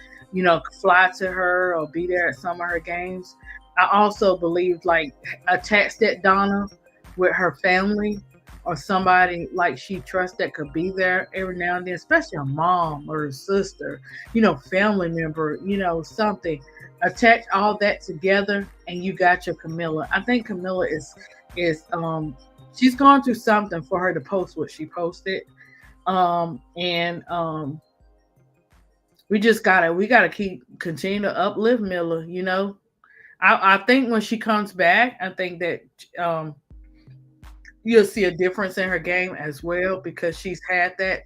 fly to her or be there at some of her games. I also believe like attach that Donna with her family or somebody like she trusts that could be there every now and then, especially a mom or a sister, family member, something. Attach all that together and you got your Camilla. I think Camilla is she's gone through something for her to post what she posted. And we gotta keep continue to uplift Miller. I think when she comes back, I think that um you'll see a difference in her game as well because she's had that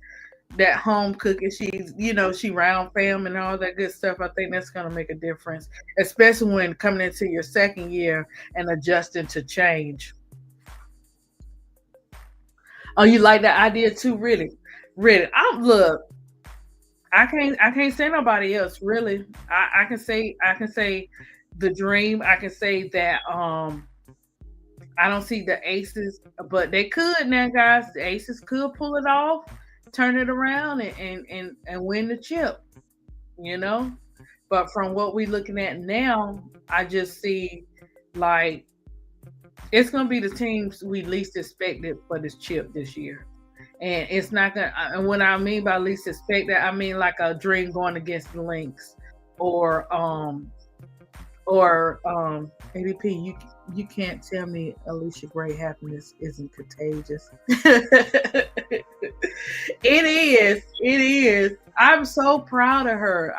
home cooking. She's she round fam and all that good stuff. I think that's gonna make a difference, especially when coming into your second year and adjusting to change. Oh, you like that idea too, really? Really? I look. I can't say nobody else really. I can say the dream. I can say that I don't see the Aces, but they could now, guys. The Aces could pull it off, turn it around, and win the chip. You know, but from what we're looking at now, I just see like it's gonna be the teams we least expected for this chip this year, and it's not gonna. And what I mean by least expected, I mean like a dream going against the Lynx, or ADP, you can't tell me Alicia Gray happiness isn't contagious. It is. It is. I'm so proud of her.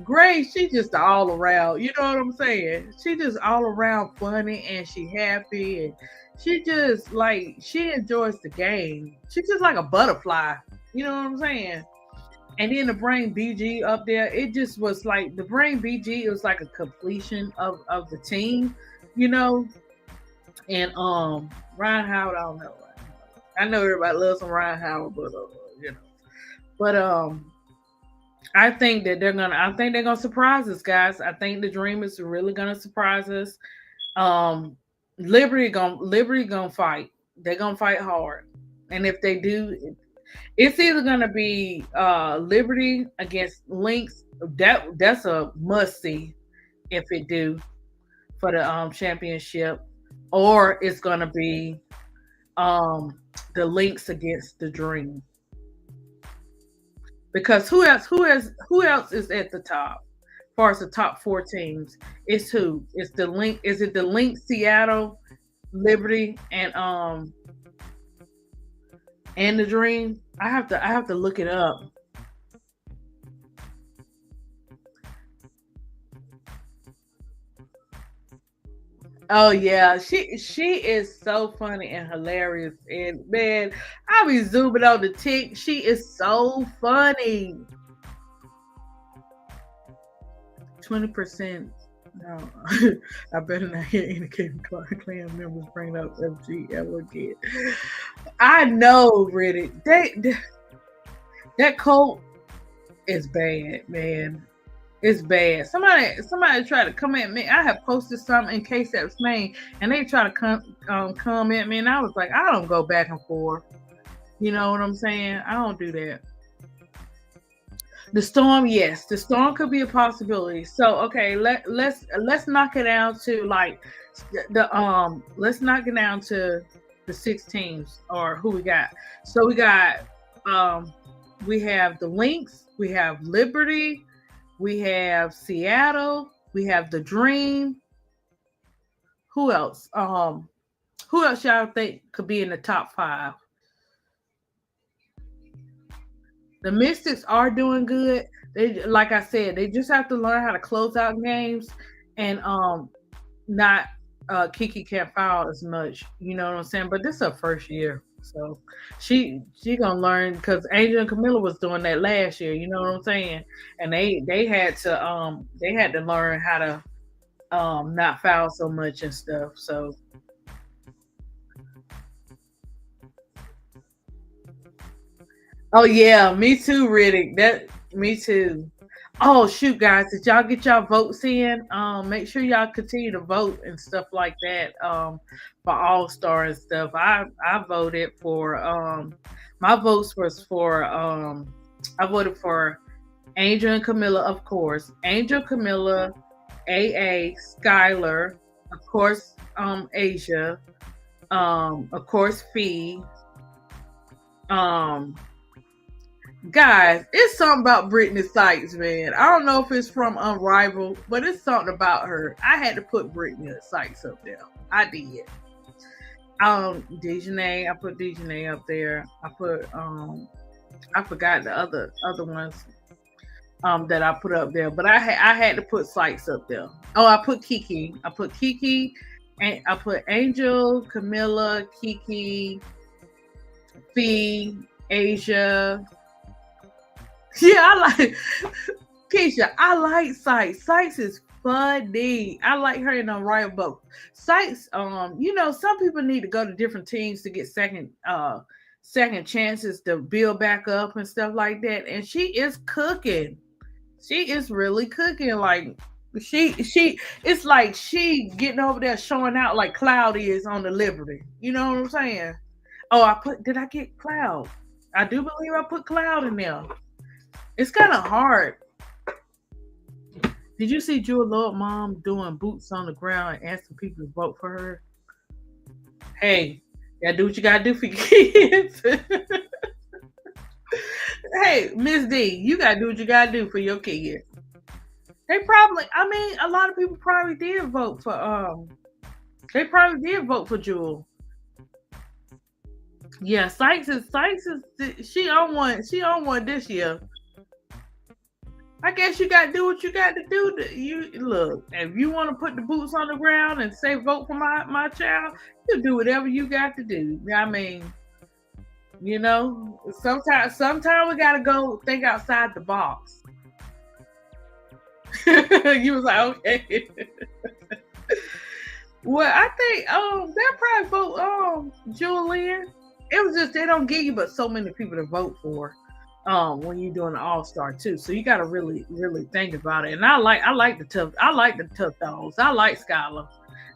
Gray, she just all around. You know what I'm saying? She just all around funny and she happy and she just like she enjoys the game. She's just like a butterfly. You know what I'm saying? And then to bring BG up there, it just was like to bring BG, it was like a completion of the team, you know. And Ryan Howard, I don't know. I know everybody loves some Ryan Howard, but you know. But I think they're gonna surprise us, guys. I think the Dreamers are really gonna surprise us. Um Liberty gonna fight. They're gonna fight hard. And if they do, it's either gonna be Liberty against Lynx. That's a must see if it do for the championship, or it's gonna be um the Lynx against the Dream. Because who else is at the top? As far as the top four teams, it's who? It's the Link. Is it the Lynx, Seattle, Liberty, and the Dream? I have to look it up. Oh yeah, she is so funny and hilarious, and man, I be zooming on the tick. She is so funny. 20%. No, I better not hear any clan members bring up FG ever again. I know, Riddick. That coat is bad, man. It's bad. Somebody tried to come at me. I had posted something in case that was made, and they try to come at me, and I was like, I don't go back and forth. You know what I'm saying? I don't do that. The storm, yes, the storm could be a possibility. So okay, let's knock it down to like let's knock it down to the six teams or who we got. So um we have the Lynx, we have Liberty, we have Seattle, we have the Dream. Who else? Who else y'all think could be in the top five? The Mystics are doing good. They, like I said, they just have to learn how to close out games and not Kiki can't foul as much. You know what I'm saying? But this is her first year, so she gonna learn because Angel and Camilla was doing that last year. You know what I'm saying? And they had to learn how to not foul so much and stuff. So Oh yeah, me too, Riddick. That me too. Oh shoot, guys, did y'all get y'all votes in? Make sure y'all continue to vote and stuff like that. For All Star and stuff. I voted for my votes was for I voted for Angel and Camilla, of course. Angel, Camilla, AA, Skylar, of course, Asia, of course, Fee, um, guys, it's something about Brittany Sykes, man. I don't know if it's from Unrivaled, but it's something about her. I had to put Brittany Sykes up there. I did. Dejanay, I put Dejanay up there. I put I forgot the other ones that I put up there, but I had to put Sykes up there. Oh, I put Kiki. I put Kiki, and I put Angel, Camilla, Kiki, Fee, Asia. Yeah, I like Keisha. I like Sykes. Sykes is funny. I like her in the right boat. Sykes, some people need to go to different teams to get second chances to build back up and stuff like that. And she is cooking. She is really cooking. Like she it's like she getting over there showing out like Cloud is on the Liberty. You know what I'm saying? Oh, did I get Cloud? I do believe I put Cloud in there. It's kind of hard. Did you see Jewel Lord Mom doing boots on the ground and asking people to vote for her? Hey, you gotta do what you gotta do for your kids. Hey, Miss D, you gotta do what you gotta do for your kids. They probably, I mean, a lot of people probably did vote for they probably did vote for Jewel. Yeah, Sykes is she on one this year. I guess you got to do what you got to do. You look, if you want to put the boots on the ground and say vote for my child, you do whatever you got to do. I mean, sometimes we got to go think outside the box. You was like, okay. Well, I think they'll probably vote Julian. It was just they don't give you but so many people to vote for. When you're doing an all-star too. So you gotta really, really think about it. And I like the tough dogs. I like Skylar.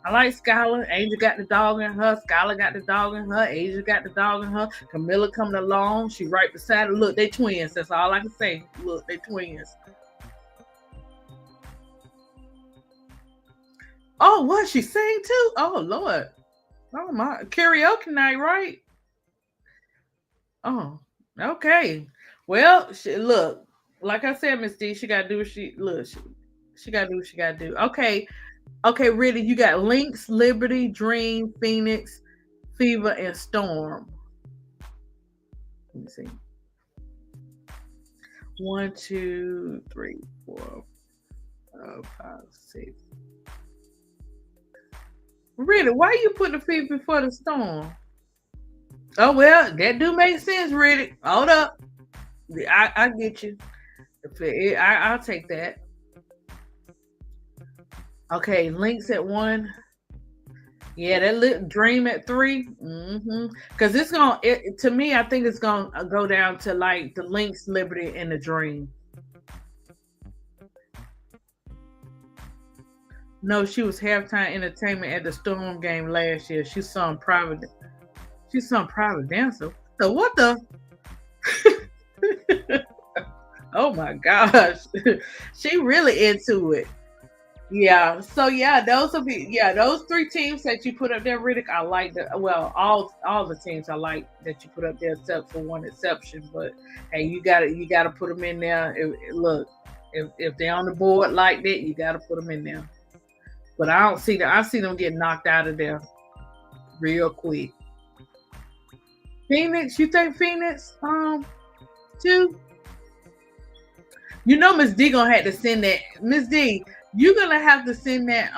I like Skylar. Angel got the dog in her. Skylar got the dog in her. Asia got the dog in her. Camilla coming along. She right beside her. Look, they twins. That's all I can say. Look, they twins. Oh, what? She sang too? Oh, Lord. Oh, my. Karaoke night, right? Oh, okay. Well, look, like I said, Miss D, she got to do what she got to do what she got to do. Okay, really, you got Lynx, Liberty, Dream, Phoenix, Fever, and Storm. Let me see. 1, 2, 3, 4, 5, 6. Really, why you put the Fever before the Storm? Oh well, that do make sense, really. Hold up. I get you. I'll take that. Okay, Links at 1. Yeah, that Dream at 3. Because it's gonna. To me, I think it's gonna go down to like the Links, Liberty, and the Dream. No, she was halftime entertainment at the Storm game last year. She's some private. She's some private dancer. So what the? Oh my gosh, she really into it. Yeah. So yeah, those 3 teams that you put up there, Riddick. I like all the teams I like that you put up there, except for one exception. But hey, you gotta put them in there. Look, if they're on the board like that, you gotta put them in there. But I don't see them. I see them getting knocked out of there real quick. Phoenix, you think Phoenix? Too. Miss D gonna have to send that. Miss D, you're gonna have to send that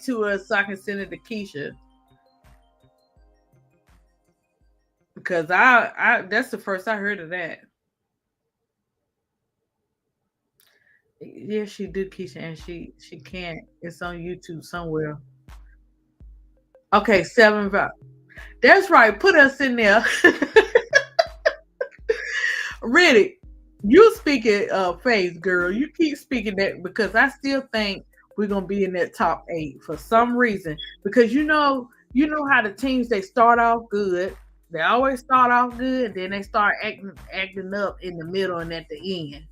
to us so I can send it to Keisha. Because I that's the first I heard of that. Yeah, she did, Keisha, and she can't. It's on YouTube somewhere. Okay, 7. That's right. Put us in there. Really, you speaking faith, girl. You keep speaking that because I still think we're gonna be in that top 8 for some reason. Because you know how the teams they start off good. They always start off good, then they start acting up in the middle and at the end.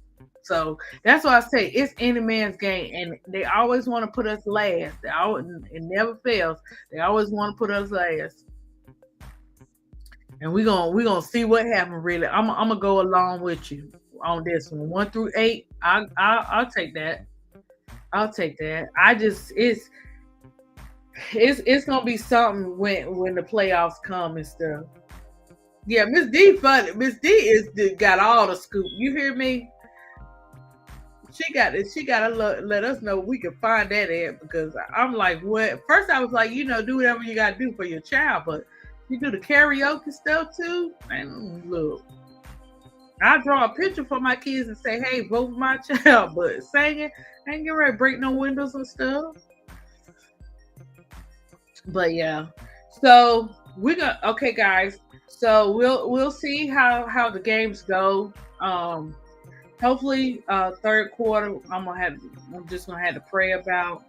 So that's why I say it's any man's game, and they always want to put us last. They always, it never fails. They always want to put us last, and we gonna see what happens. Really, I'm gonna go along with you on this one through 8. I'll take that. I'll take that. I just it's gonna be something when the playoffs come and stuff. Yeah, Miss D funny. Miss D got all the scoop. You hear me? She got to let us know we can find that at because I'm like, what? First I was like, do whatever you got to do for your child, but you do the karaoke stuff too. Man, look, I draw a picture for my kids and say, hey, vote for my child, but singing, I ain't getting ready to break no windows and stuff. But yeah, so we're gonna okay, guys. So we'll see how the games go. Hopefully, third quarter, I'm just gonna have to pray about,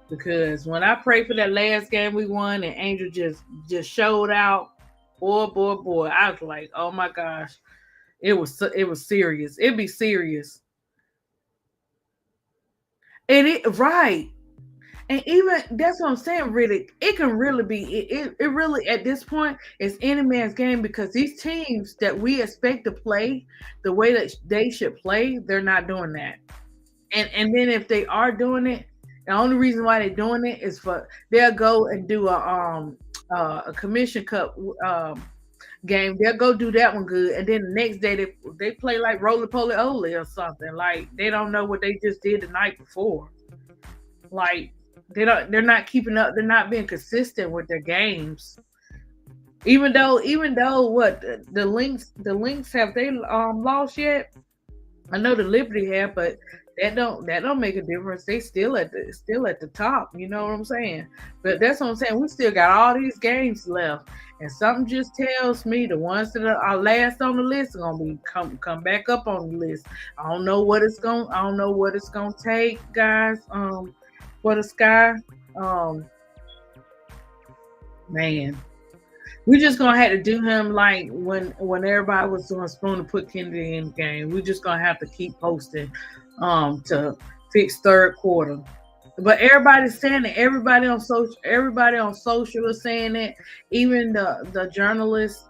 because when I prayed for that last game we won and Angel just showed out, boy, I was like, oh my gosh, it was serious. It'd be serious, and it right. And even that's what I'm saying, really, it can really be it really at this point is any man's game because these teams that we expect to play the way that they should play, they're not doing that. And then if they are doing it, the only reason why they're doing it is they'll go and do a commission cup game. They'll go do that one good, and then the next day they play like roly poly oly or something. Like they don't know what they just did the night before. Like they're not keeping up. They're not being consistent with their games. Even though what the Lynx have they lost yet? I know the Liberty have, but that don't make a difference. They still at the top. You know what I'm saying? But that's what I'm saying. We still got all these games left, and something just tells me the ones that are last on the list are gonna be come back up on the list. I don't know what it's gonna take, guys. For the Sky, man, we just gonna have to do him like when everybody was doing spoon to put Kennedy in the game. We just gonna have to keep posting to fix third quarter. But everybody's saying it. Everybody on social is saying it. Even the journalists,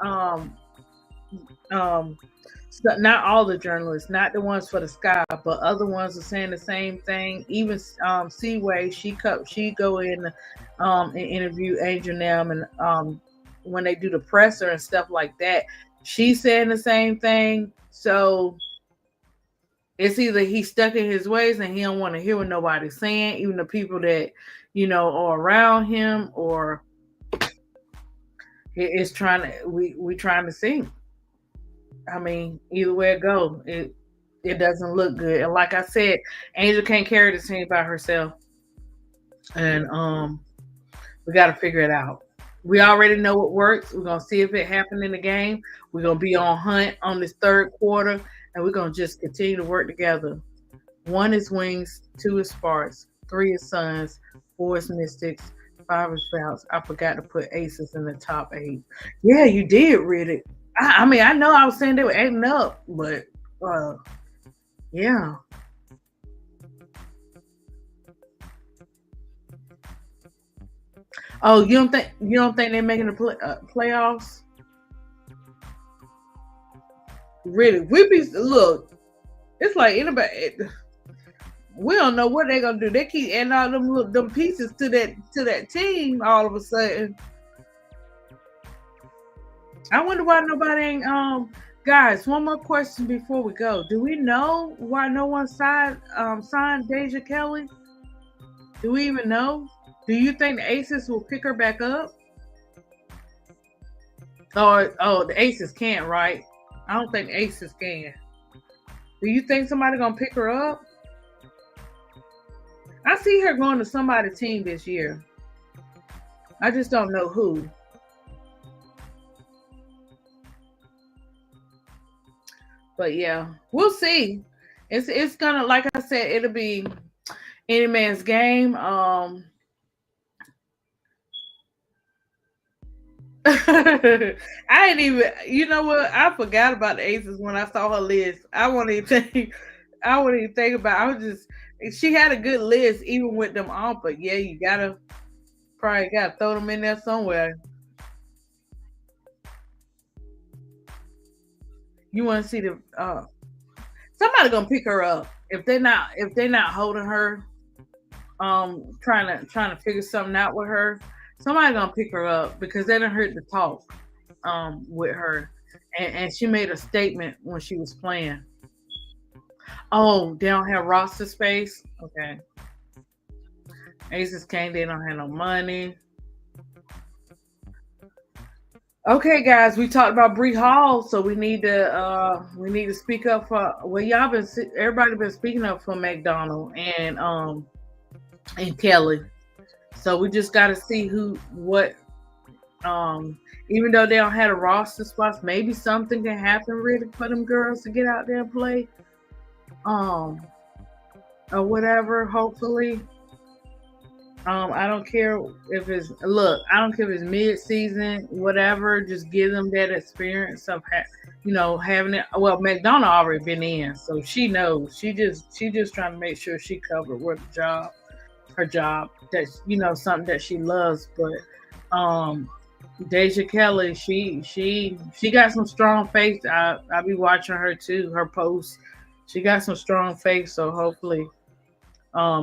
so not all the journalists, not the ones for the Sky, but other ones are saying the same thing. Even Seaway, she go in and interview Angel Nam, and when they do the presser and stuff like that, she's saying the same thing. So it's either he's stuck in his ways and he don't want to hear what nobody's saying, even the people that are around him, or it's trying to we trying to see. I mean, either way it goes, it doesn't look good. And like I said, Angel can't carry the team by herself, and we got to figure it out. We already know what works. We're gonna see if it happened in the game. We're gonna be on hunt on this third quarter, and we're gonna just continue to work together. 1 is Wings, 2 is Sparks, 3 is Suns, 4 is Mystics, 5 is Falcons. I forgot to put Aces in the top 8. Yeah, you did read it. I mean, I know I was saying they were acting up, but yeah. Oh, you don't think they're making the playoffs? Really? Look. It's like anybody. We don't know what they're gonna do. They keep adding all them pieces to that team all of a sudden. I wonder why nobody ain't guys, one more question before we go. Do we know why no one signed Deja Kelly? Do we even know? Do you think the Aces will pick her back up? The Aces can't, right? I don't think the Aces can. Do you think somebody gonna pick her up? I see her going to somebody's team this year. I just don't know who. But yeah, we'll see. It's gonna, like I said, it'll be any man's game. I didn't even, you know what? I forgot about the Aces when I saw her list. I won't even think. I wouldn't even think about. I was just. She had a good list, even with them on. But yeah, you gotta probably gotta throw them in there somewhere. You want to see the somebody gonna pick her up if they're not holding her, trying to figure something out with her. Somebody gonna pick her up because they didn't hurt the talk with her, and she made a statement when she was playing. Oh, they don't have roster space. Okay, Aces came. They don't have no money. Okay, guys, we talked about Bree Hall, so we need to speak up for, well, everybody been speaking up for McDonald and Kelly. So we just got to see who what even though they don't have a roster spots, maybe something can happen really for them girls to get out there and play um or whatever. Hopefully, I don't care if it's look. I don't care if it's mid-season, whatever. Just give them that experience of, having it. Well, McDonough already been in, so she knows. She just trying to make sure she covered with her job. That's something that she loves. But Deja Kelly, she got some strong faith. I be watching her too. Her posts. She got some strong faith. So hopefully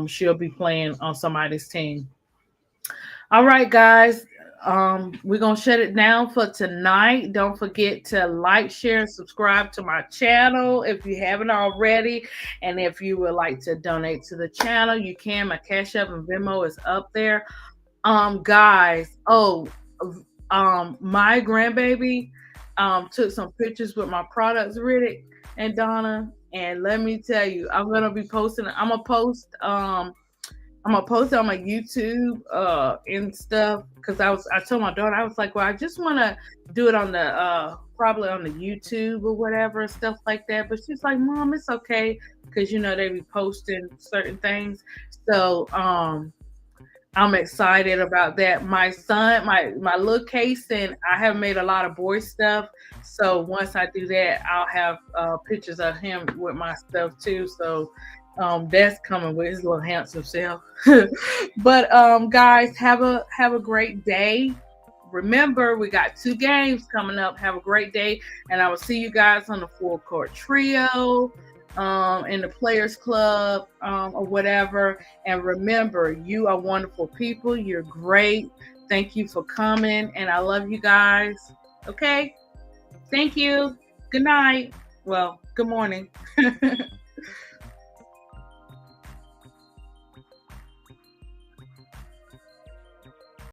she'll be playing on somebody's team. All right, guys. We're gonna shut it down for tonight. Don't forget to like, share, and subscribe to my channel if you haven't already. And if you would like to donate to the channel, you can. My Cash App and Venmo is up there. Guys, my grandbaby took some pictures with my products, Riddick and Donna. And let me tell you, I'm gonna post it on my YouTube and stuff because I told my daughter, I was like, well, I just wanna do it on the probably on the YouTube or whatever and stuff like that. But she's like, Mom, it's okay, because they be posting certain things. So I'm excited about that. My son, my little case, and I have made a lot of boy stuff. So once I do that, I'll have pictures of him with my stuff too. So that's coming with his little handsome self. But guys, have a great day. Remember, we got 2 games coming up. Have a great day, and I will see you guys on the full court trio, in the Players Club, or whatever. And remember, you are wonderful people. You're great. Thank you for coming, and I love you guys. Okay, thank you. Good night. Well, good morning.